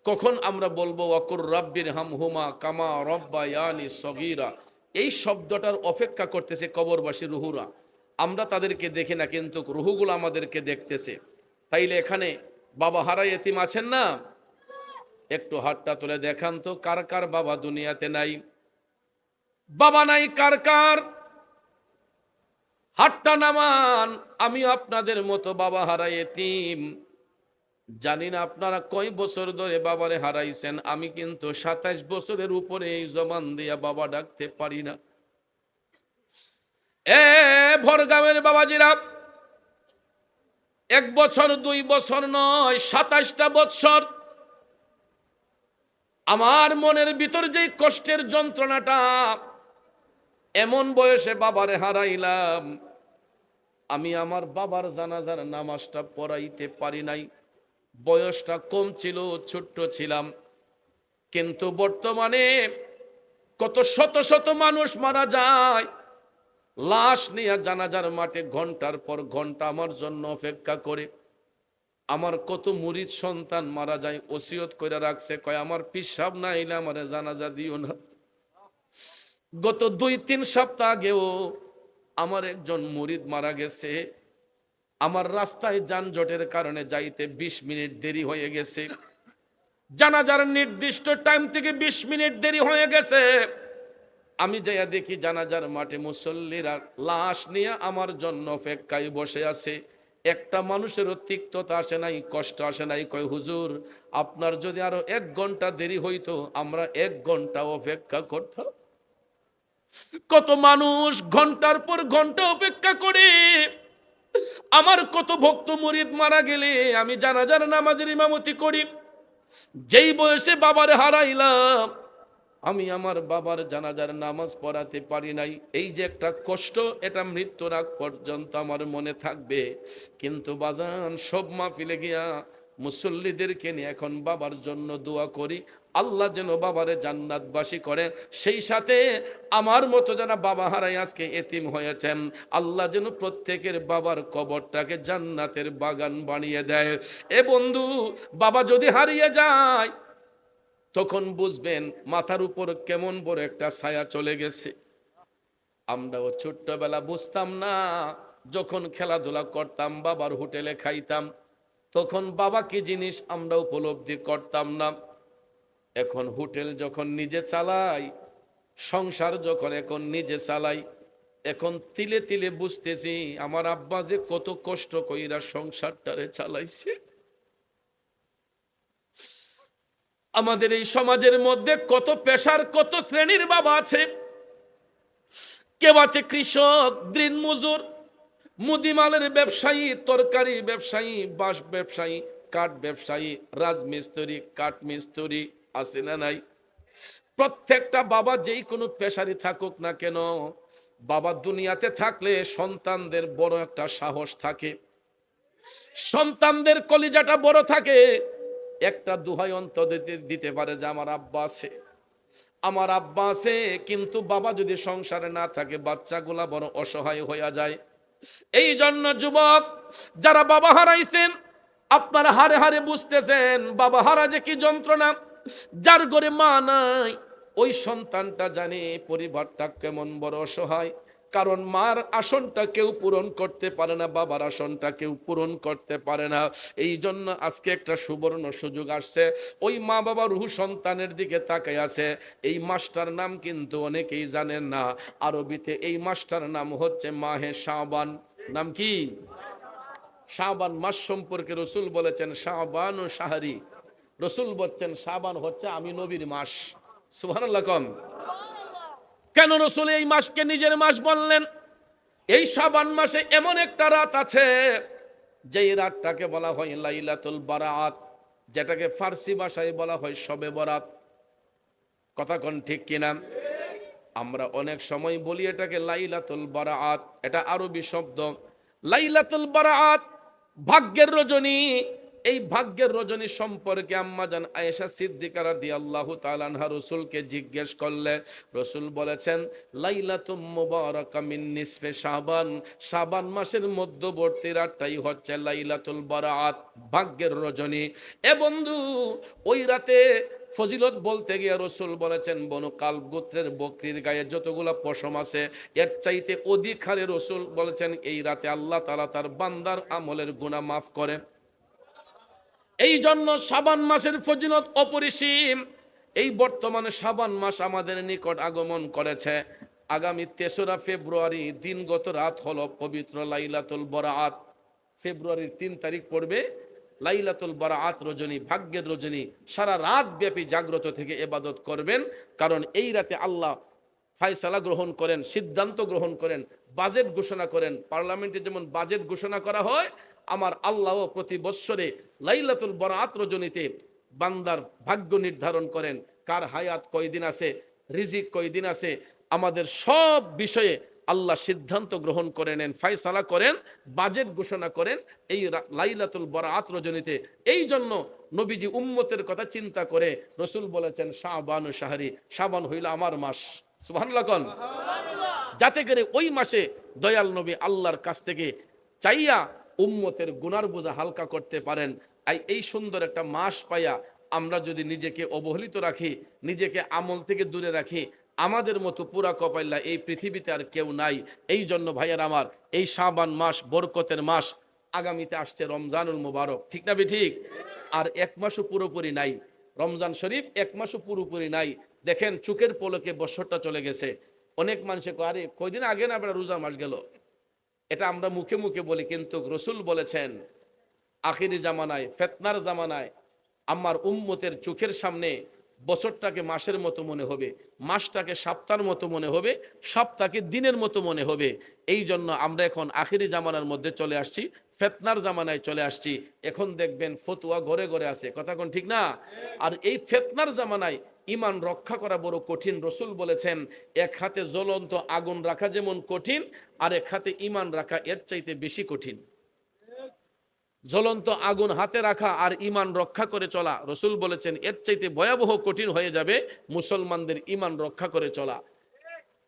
কখন আমরা বলবো ওয়াকুর রাব্বির হামহুমা কামা রব্বায়ানি সগীরা। এই শব্দটার অপেক্ষা করতেছে কবরবাসী রুহুরা। আমরা তাদেরকে দেখি না, কিন্তু রুহুগুলো আমাদেরকে দেখতেছে। তাইলে এখানে বাবা হারা এতিম আছেন না? একটু হাতটা তুলে দেখান তো, কার কার বাবা দুনিয়াতে নাই? বাবা নাই কার কার? হাতটা নামান। আমি আপনাদের মতো বাবা হারা এতিম। জানি না আপনারা কয় বছর ধরে বাবারে হারাইছেন, আমি কিন্তু 27 বছরের উপরে এই জবান দিয়া বাবা ডাকতে পারি না। ভরগামের বাবাজিরা, 1 বছর 2 বছর নয়, 27টা বছর আমার মনের ভিতর যে কষ্টের যন্ত্রণাটা, এমন বয়সে বাবারে হারাইলাম, আমি আমার বাবার জানাজার নামাজটা পড়াইতে পারি নাই। বয়সটা কম ছিল, ছোট্ট ছিলাম। কিন্তু বর্তমানে কত শত শত মানুষ মারা যায়, লাশ নিয়ে জানাজার মাঠে ঘন্টার পর ঘন্টা আমার জন্য অপেক্ষা করে। আমার কত মুরিদ সন্তান মারা যায়, ওসিয়ত করে রাখছে, কয় আমার পিসাব না এলে আমার জানাজা দিও না। গত 2-3 সপ্তাহ আগেও আমার একজন মুরিদ মারা গেছে। আমার রাস্তায় যানজটের কারণে যাইতে 20 মিনিট দেরি হয়ে গেছে। জানাজার নির্দিষ্ট টাইম থেকে 20 মিনিট দেরি হয়ে গেছে। আমি যাইয়া দেখি জানাজার মাঠে মুসল্লিরা লাশ নিয়ে আমার জন্য অপেক্ষায় বসে আছে। একটা মানুষেরও তিক্ততা আসে নাই, কষ্ট আসে নাই। কয় হুজুর, আপনার যদি আরো 1 ঘন্টা দেরি হইতো, আমরা 1 ঘন্টা অপেক্ষা করতাম। কত মানুষ ঘন্টার পর ঘন্টা অপেক্ষা করে, আমার কত ভক্ত মুরিদ মারা গেলে আমি জানাজার নামাজের ইমামতি করি। যেই বয়সে বাবারে হারাইলাম, আমি আমার বাবার জানাজার নামাজ পড়াতে পারি নাই। এই যে একটা কষ্ট, এটা মৃত্যুর আগ পর্যন্ত আমার মনে থাকবে। কিন্তু বাজান, সব মাহফিলে গিয়া মুসল্লিদেরকে নিয়ে এখন বাবার জন্য দোয়া করি, আল্লাহ যেন বাবারে জান্নাতবাসী করে। সেই সাথে আমার মতো যারা বাবা হারাই আজকে এতিম হয়েছেন, আল্লাহ যেন প্রত্যেকের বাবার কবরটাকে জান্নাতের বাগান বানিয়ে দেয়। এ বন্ধু, বাবা যদি হারিয়ে যায় তখন বুঝবেন মাথার উপর কেমন বড় একটা ছায়া চলে গেছে। আমরাও ছোট্টবেলা বুঝতাম না, যখন খেলাধুলা করতাম, বাবার হোটেলে খাইতাম, তখন বাবা কি জিনিস আমরা উপলব্ধি করতাম না। এখন হোটেল যখন নিজে চালাই, সংসার যখন এখন নিজে চালাই, এখন তিলে তিলে বুঝতেছি আমার আব্বা যে কত কষ্ট কইরা সংসারটারে চালাইছে। আমাদের এই সমাজের মধ্যে কত পেশার, কত শ্রেণীর বাবা আছে। কেউ আছে কৃষক, দিনমজুর, মুদিমালের ব্যবসায়ী, তরকারি ব্যবসায়ী, বাঁশ ব্যবসায়ী, কাঠ ব্যবসায়ী, রাজমিস্ত্রি, কাঠ মিস্ত্রি, আছে না নাই? প্রত্যেকটা বাবা যেই কোনো পেশারই থাকুক না কেন, বাবা দুনিয়াতে থাকলে সন্তানদের বড় একটা সাহস থাকে, সন্তানদের কলিজাটা বড় থাকে। একটা দুহাই অন্তর দিতে পারে যে আমার আব্বা আছে, আমার আব্বা আছে। কিন্তু বাবা যদি সংসারে না থাকে, বাচ্চাগুলা বড় অসহায় হইয়া যায়। এই জন্য যুবক যারা বাবা হারাইছেন, আপনারা হারে হারে বুঝতেছেন বাবা হারা যে কি যন্ত্রণা। যার ঘরে মা নাই, ওই সন্তানটা জানে পরিবারটা কেমন বড় অসহায়। কারণ মার আসনটা কেউ পূরণ করতে পারে না, বাবার আসনটা কেউ পূরণ করতে পারে না। এই জন্য আজকে একটা সুবর্ণ সুযোগ আসছে, ওই মা বাবার রুহ সন্তানের দিকে তাকাই আছে। এই মাসটার নাম কিন্তু অনেকেই জানেন না। আরবিতে এই মাসটার নাম হচ্ছে মাহে শাবান। নাম কি? শাবান মাস সম্পর্কে রসুল বলেছেন শাবান ও শাহরি। রসুল বলছেন শাবান হচ্ছে আমি নবীর মাস। সুবহানাল্লাহ কম। কেন রসুল এই মাসকে নিজের মাস বললেন? এই শাবান মাসে এমন একটা রাত আছে, যেই রাতটাকে বলা হয় লাইলাতুল বারাত, যেটাকে ফার্সি ভাষায় বলা হয় শবে বরাত। কথা কোন ঠিক কিনা? আমরা অনেক সময় বলি এটাকে লাইলাতুল বারাত, এটা আরবি শব্দ। লাইলাতুল বারাত ভাগ্যের রজনী। এই ভাগ্যের রজনী সম্পর্কে আম্মাজান আয়েশা সিদ্দিকা রাদিয়াল্লাহু তাআলা আনহা রাসূলকে জিজ্ঞেস করলে, রাসূল বলেছেন লাইলাতুম মুবারাকা মিন নিসফে শাবান, শাবান মাসের মধ্যবর্তী রাতটাই হচ্ছে লাইলাতুল বারাত, ভাগ্যের রজনী। এ বন্ধু, ওই রাতে ফজিলত বলতে গিয়ে রসুল বলেছেন বনু কালব গোত্রের বকরির গায়ে যতগুলা পশম আছে, এর চাইতে অধিক হারে রসুল বলেছেন এই রাতে আল্লাহ তাআলা তার বান্দার আমলের গুনাহ মাফ করে। এই জন্য শাবান মাসের ফজিলত অপরিসীম। এই বর্তমানে শাবান মাস আমাদের নিকট আগমন করেছে। আগামী ৩রা ফেব্রুয়ারি দিনগত রাত হলো পবিত্র লাইলাতুল বারাত। ফেব্রুয়ারির ৩ তারিখ পড়বে লাইলাতুল বারাত রজনী, ভাগ্যের রজনী। সারা রাত ব্যাপী জাগ্রত থেকে ইবাদত করবেন, কারণ এই রাতে আল্লাহ ফায়সালা গ্রহণ করেন, সিদ্ধান্ত গ্রহণ করেন, বাজেট ঘোষণা করেন। পার্লামেন্টে যেমন বাজেট ঘোষণা করা হয়, আমার আল্লাহ প্রতি বৎসরে লাইলাতুল বারাত রজনীতে বান্দার ভাগ্য নির্ধারণ করেন, কার হায়াত কয়দিন আছে, রিজিক কয়দিন আছে, আমাদের সব বিষয়ে আল্লাহ সিদ্ধান্ত গ্রহণ করে নেন, ফায়সালা করেন, বাজেট ঘোষণা করেন এই লাইলাতুল বারাত রজনীতে। এই জন্য নবীজি উম্মতের কথা চিন্তা করে রসুল বলেছেন শাবান ও শাহরি, শাবান হইল আমার মাস। সুবহানাল্লাহ কোন। যাতে করে ওই মাসে দয়াল নবী আল্লাহর কাছ থেকে চাইয়া উম্মতের গুনার বোঝা হালকা করতে পারেন। এই সুন্দর একটা মাস পাইয়া আমরা যদি নিজেকে অবহেলিত রাখি, নিজেকে আমল থেকে দূরে রাখি, আমাদের মতো পুরা কপাইল্লা এই পৃথিবীতে আর কেউ নাই। এই জন্য ভাইয়ার আমার, এই শাবান মাস বরকতের মাস। আগামীতে আসছে রমজানুল মুবারক, ঠিক না ঠিক? আর এক মাসও পুরোপুরি নাই, রমজান শরীফ এক মাসও পুরোপুরি নাই। দেখেন চোখের পলকে বছরটা চলে গেছে। অনেক মানুষে কয় আরে কয়দিন আগে না আপনার রোজা মাস গেল। এটা আমরা মুখে মুখে বলি, কিন্তু রসুল বলেছেন আখিরি জামানায়, ফিতনার জামানায় আমার উম্মতের চোখের সামনে বছরটাকে মাসের মতো মনে হবে, মাসটাকে সপ্তাহের মতো মনে হবে, সপ্তাহকে দিনের মতো মনে হবে। এই জন্য আমরা এখন আখিরি জামানার মধ্যে চলে আসছি, ফেতনার জামানায় চলে আসছি। এখন দেখবেন ফতুয়া ঘরে ঘরে আছে, কথা কোন ঠিক না? আর এই ফেতনার জামানায় ইমান রক্ষা করা বড় কঠিন। রসুল বলেছেন, এক হাতে জ্বলন্ত আগুন রাখা যেমন কঠিন, আর এক হাতে ইমান রাখা এর চাইতে বেশি কঠিন। জ্বলন্ত আগুন হাতে রাখা আর ইমান রক্ষা করে চলা, রসুল বলেছেন এর চাইতে ভয়াবহ কঠিন হয়ে যাবে মুসলমানদের ইমান রক্ষা করে চলা।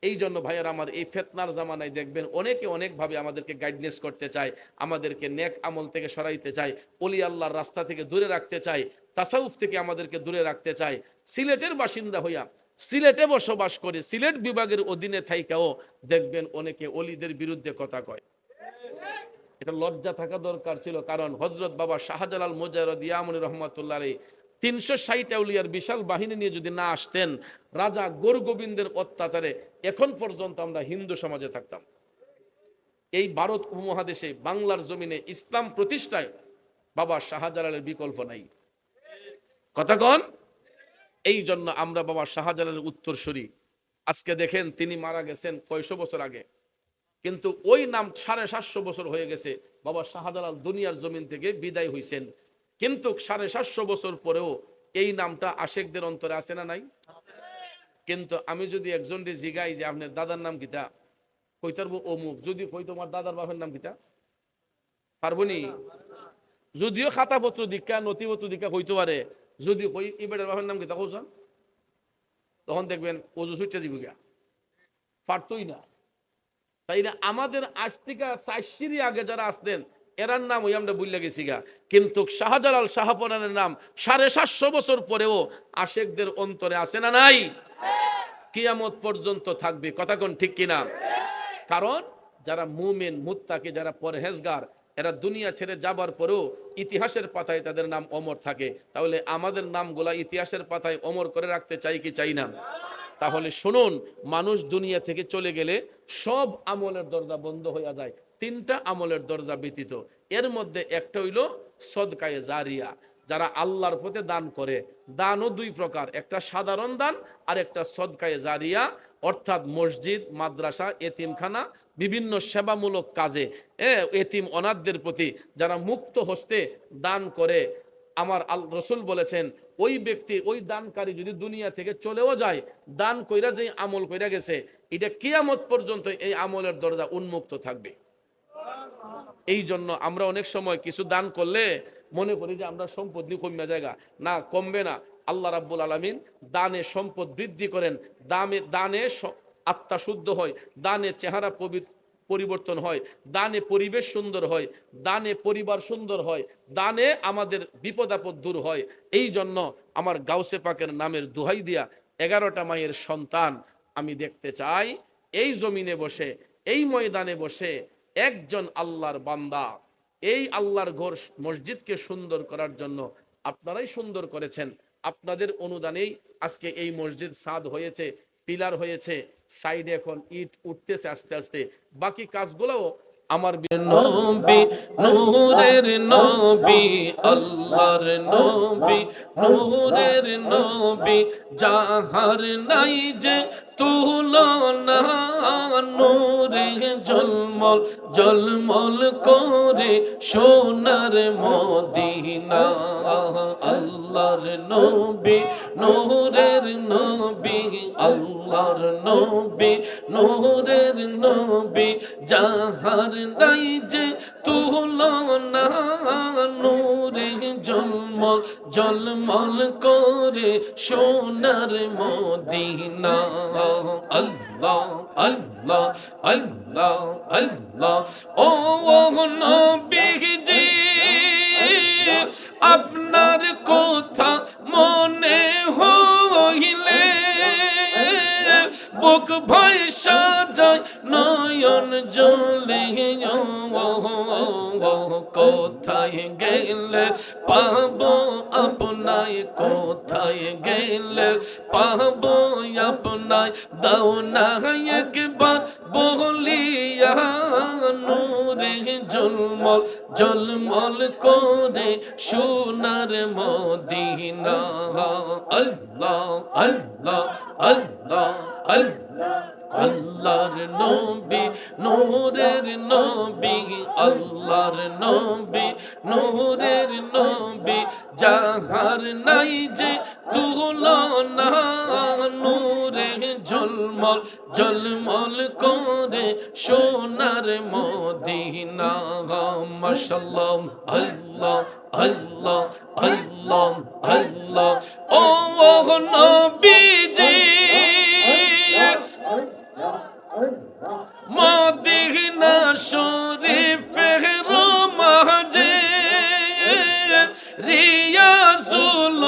এই জন্য ভাইয়ার আমার, এই ফেতনার জামানায় দেখবেন অনেকে অনেকভাবে আমাদেরকে গাইডনেস করতে চায়, আমাদেরকে নেক আমল থেকে সরাইতে চায়, ওলি আল্লাহর রাস্তা থেকে দূরে রাখতে চায়, তাসাউফ থেকে আমাদেরকে দূরে রাখতে চায়। সিলেটের বাসিন্দা হইয়া সিলেটে বসবাস করে সিলেট বিভাগের অধীনে থাইকাও দেখবেন অনেকে অলিদের বিরুদ্ধে কথা কয়। এটা লজ্জা থাকা দরকার ছিল, কারণ হযরত বাবা শাহজালাল মুজাহিদ রহমাতুল্লাহ আলাইহি 360 আউলিয়ার বিশাল বাহিনী নিয়ে যদি না আসতেন, রাজা গোরগোবিন্দের অত্যাচারে এখন পর্যন্ত আমরা হিন্দু সমাজে থাকতাম। এই ভারত উপমহাদেশে বাংলার জমিনে ইসলাম প্রতিষ্ঠায় বাবা শাহজালালের বিকল্প নাই, কথা কন। এই জন্য আমরা বাবা শাহজালালের উত্তরসূরি। আজকে দেখেন তিনি মারা গেছেন কয়শো বছর আগে, কিন্তু ওই নাম 750 বছর হয়ে গেছে বাবা শাহজালাল দুনিয়ার জমিন থেকে বিদায় হইছেন, কিন্তু 750 বছর পরেও এই নামটা আশেকদের অন্তরে আছে না নাই? কিন্তু আমি যদি একজনকে জিগাই যে আপনার দাদার নাম কিটা, কইতার অমুক, যদি কই তোমার দাদার বাপের নাম কিটা, পারবনি? যদিও খাতাপত্র দীক্ষা নথিপত্র দীক্ষা হইতে পারে, যদি কই ইবেটার বাপের নাম কিটা কৌশন, তখন দেখবেন ওজু সুইচা জীবিকা পারতই না। তাই না? আমাদের আজ থেকে 4 আগে যারা আসতেন এরার নাম ওই আমরা বুঝলে গেছি গা, কিন্তু শাহজালাল শাহপরানের নাম 750 বছর পরেও আশেকদের অন্তরে আছে না নাই? কিয়ামত পর্যন্ত থাকবে, কথা কোন ঠিক কিনা? কারণ যারা মুমিন মুত্তাকি, যারা পরহেজগার, এরা দুনিয়া ছেড়ে যাবার পরেও ইতিহাসের পাতায় তাদের নাম অমর থাকে। তাহলে আমাদের নামগুলা ইতিহাসের পাতায় অমর করে রাখতে চাই কি চাই না? তাহলে শুনুন, মানুষ দুনিয়া থেকে চলে গেলে সব আমলের দরজা বন্ধ হয়ে যায়, 3টা আমলের দরজা ব্যতীত। এর মধ্যে একটা হইল সদকায়ে জারিয়া, যারা আল্লাহর পথে দান করে। দানও 2 প্রকার, একটা সাধারণ দান আর একটা সদকায়ে জারিয়া, অর্থাৎ মসজিদ, মাদ্রাসা, এতিমখানা, বিভিন্ন সেবামূলক কাজে এতিম অনাথদের প্রতি যারা মুক্ত হস্তে দান করে। আমার রসুল বলেছেন, ওই ব্যক্তি, ওই দানকারী যদি দুনিয়া থেকে চলেও যায়, দান কইরা যে আমল কইরা গেছে, এটা কিয়ামত পর্যন্ত এই আমলের দরজা উন্মুক্ত থাকবে। এই জন্য আমরা অনেক সময় কিছু দান করলে মনে করি যে আমরা সম্পদ নিয়ে কমে জায়গা, না, কমবে না। আল্লাহ রাব্বুল আলামিন দানে সম্পদ বৃদ্ধি করেন, দানে আত্মা শুদ্ধ হয়, দানে চেহারা পরিবর্তন হয়, দানে পরিবেশ সুন্দর হয়, দানে পরিবার সুন্দর হয়, দানে আমাদের বিপদ আপদ দূর হয়। এই জন্য আমার গাউসে পাকের নামের দোহাই দিয়া 11টা মায়ের সন্তান আমি দেখতে চাই এই জমিনে বসে, এই ময়দানে বসে একজন আল্লাহর বান্দা এই আল্লাহর ঘর মসজিদকে সুন্দর করার জন্য আপনারাই সুন্দর করেছেন। আপনাদের অনুদানেই আজকে এই মসজিদ সাদ হয়েছে, পিলার হয়েছে, সাইডে এখন ইট উঠতেছে আস্তে আস্তে। বাকি কাজগুলোও আমার নবী, নূরের নবী, আল্লাহর নবী, নূরের নবী, যাহার নাই যে তুলনা, নূরে জলমল জলমল করে সোনার মদিনা। আল্লাহর নবী, নূরের নবী, আল্লাহর নবী, নূরের নবী, যাহার নাই যে তুলনা, নূরে জলমল জলমল করে সোনার মদিনা। আল্লাহ আল্লাহ আল্লাহ আল্লাহ। ও নবীজি, আপনার কথা মনে হইলে বুক ভাইসা যায়, নয়ন জ্বলে, কোথায় গে গেলে পাবো আপনায়, কোথায় গেলে পাবো আপনায়, দাও না একবার বলিয়া নূরে ঝলমল ঝলমল করে সোনার মদিনা। আল্লাহ আল্লাহ আল্লাহ আল্লাহ আল্লাহর নবী নূরের নবী, আল্লাহর নবী নূরের নবী, যাহার নাই যে তুলনা, নূরে ঝলমল ঝলমল করে সোনার মদিনা। মাশাআল্লাহ আল্লাহ আল্লাহ আল্লাহ আল্লাহ। ও নবীজি মদিনা শরীফের মাঝে রিয়াজুল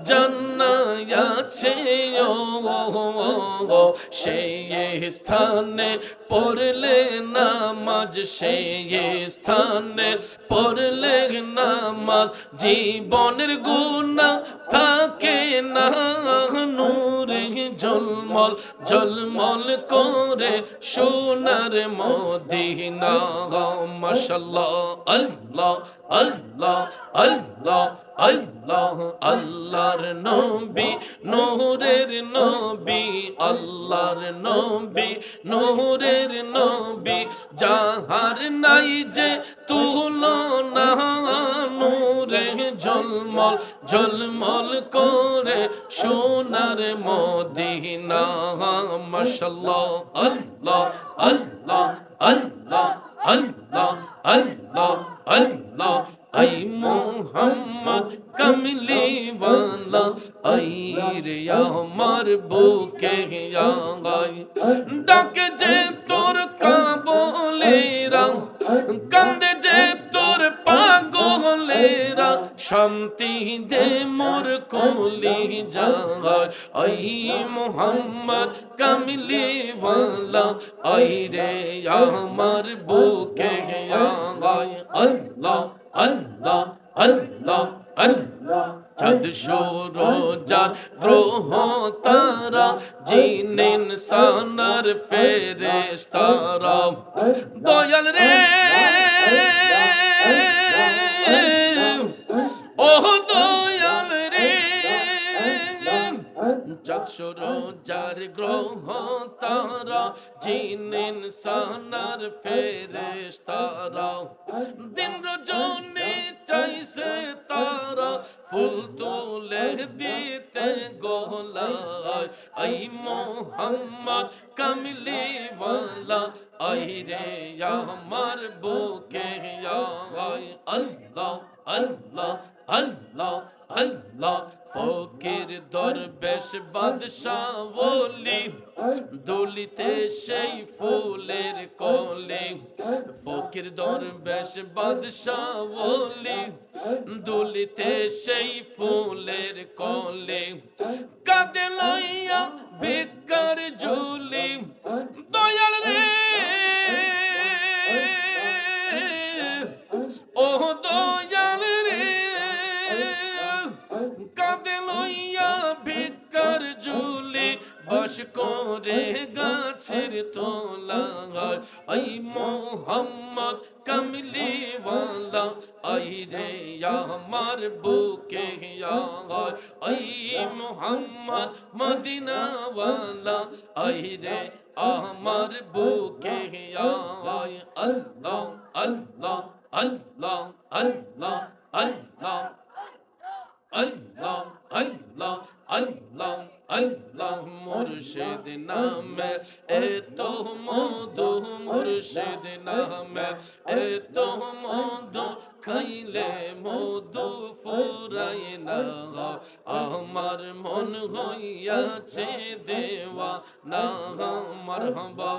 জান্নাত আছে, সেই স্থানে পড়লে নামাজ, সেই স্থানে পড়লে নামাজ, জীবনের গুনাহ থাকে না, নূরে ঝলমল ঝলমল করে সোনার মদিনা। মাশাআল্লাহ আল্লাহ আল্লাহ আল্লাহ আল্লাহ আল্লাহর নবী নূরের নবী, আল্লাহর নবী নূরের নবী, যাহার নাই যে তুলনা, নূরে ঝলমল ঝলমল করে সোনার মদিনা। মাশাআল্লাহ আল্লাহ আল্লাহ আল্লাহ আল্লাহ আল্লাহ আল্লাহ। আই মোহাম্মদ কামলি ওয়ালা, আই রে আমার বুকে আই, ডাকে যে তোর কাবলেরা, কান্দে যে তোর পাগলেরা, শান্তি দে মোর কলি যায়। আই মোহাম্মদ কামলি ওয়ালা, আই রে আমার বুকে আই। আল্লাহ আল্লাহ আল্লাহ আল্লাহ। চাঁদ সূরজার গ্রহ তারা, জিন ইনসানার ফেরেশতারা, দয়াল রে ও দয়াল রে, চাঁদ সূরজার গ্রহ তারা, জিন ইনসানার ফেরেশতারা, দিন রজনী চাইছে তারা, ফুল তুলে দিতে গলায়। আই মোহাম্মদ কামলি ওয়ালা, আই রে আমার বুকে আয়। আল্লাহ আল্লাহ আল্লাহ আল্লাহ। ফকির দরবেশ বাদশাহ ওলি, দুলিতে সেই ফুলের কলি, ফকির দরবেশ বাদশাহ ওলি, দুলিতে সেই ফুলের কলি, কাঁদে লইয়া ভিক্ষার ঝুলি, দয়াল রে ও দয়াল রে, কাঁদে লইয়া ভিক্ষার ঝুলি, বাস করে গাছের তলায়। আই মোহাম্মদ কামলি ওয়ালা, আই রে আমার বুকে আয়। আই মোহাম্মদ মদিনা ওয়ালা, আই রে আমার বুকে আয়। আল্লাহ আল্লাহ আল্লাহ আল্লাহ আল্লাহ আল্লাহ আল্লাহ আল্লাহ আল্লাহ। মুর্শিদ নামে এত মধু, মুর্শিদ নামে এত মধু, খাইলে মধু ফুরায় না, আমার মন হইয়াছে দেওয়ানা। মারহাবা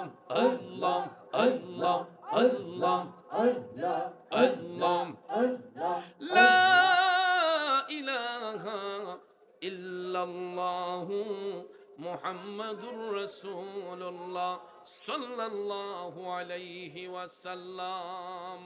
আল্লাহ আল্লাহ আল্লাহ আল্লাহ আল্লাহ। লা ইলাহা ইল্লাল্লাহু মুহাম্মাদুর রাসূলুল্লাহ সাল্লাল্লাহু আলাইহি ওয়াসাল্লাম।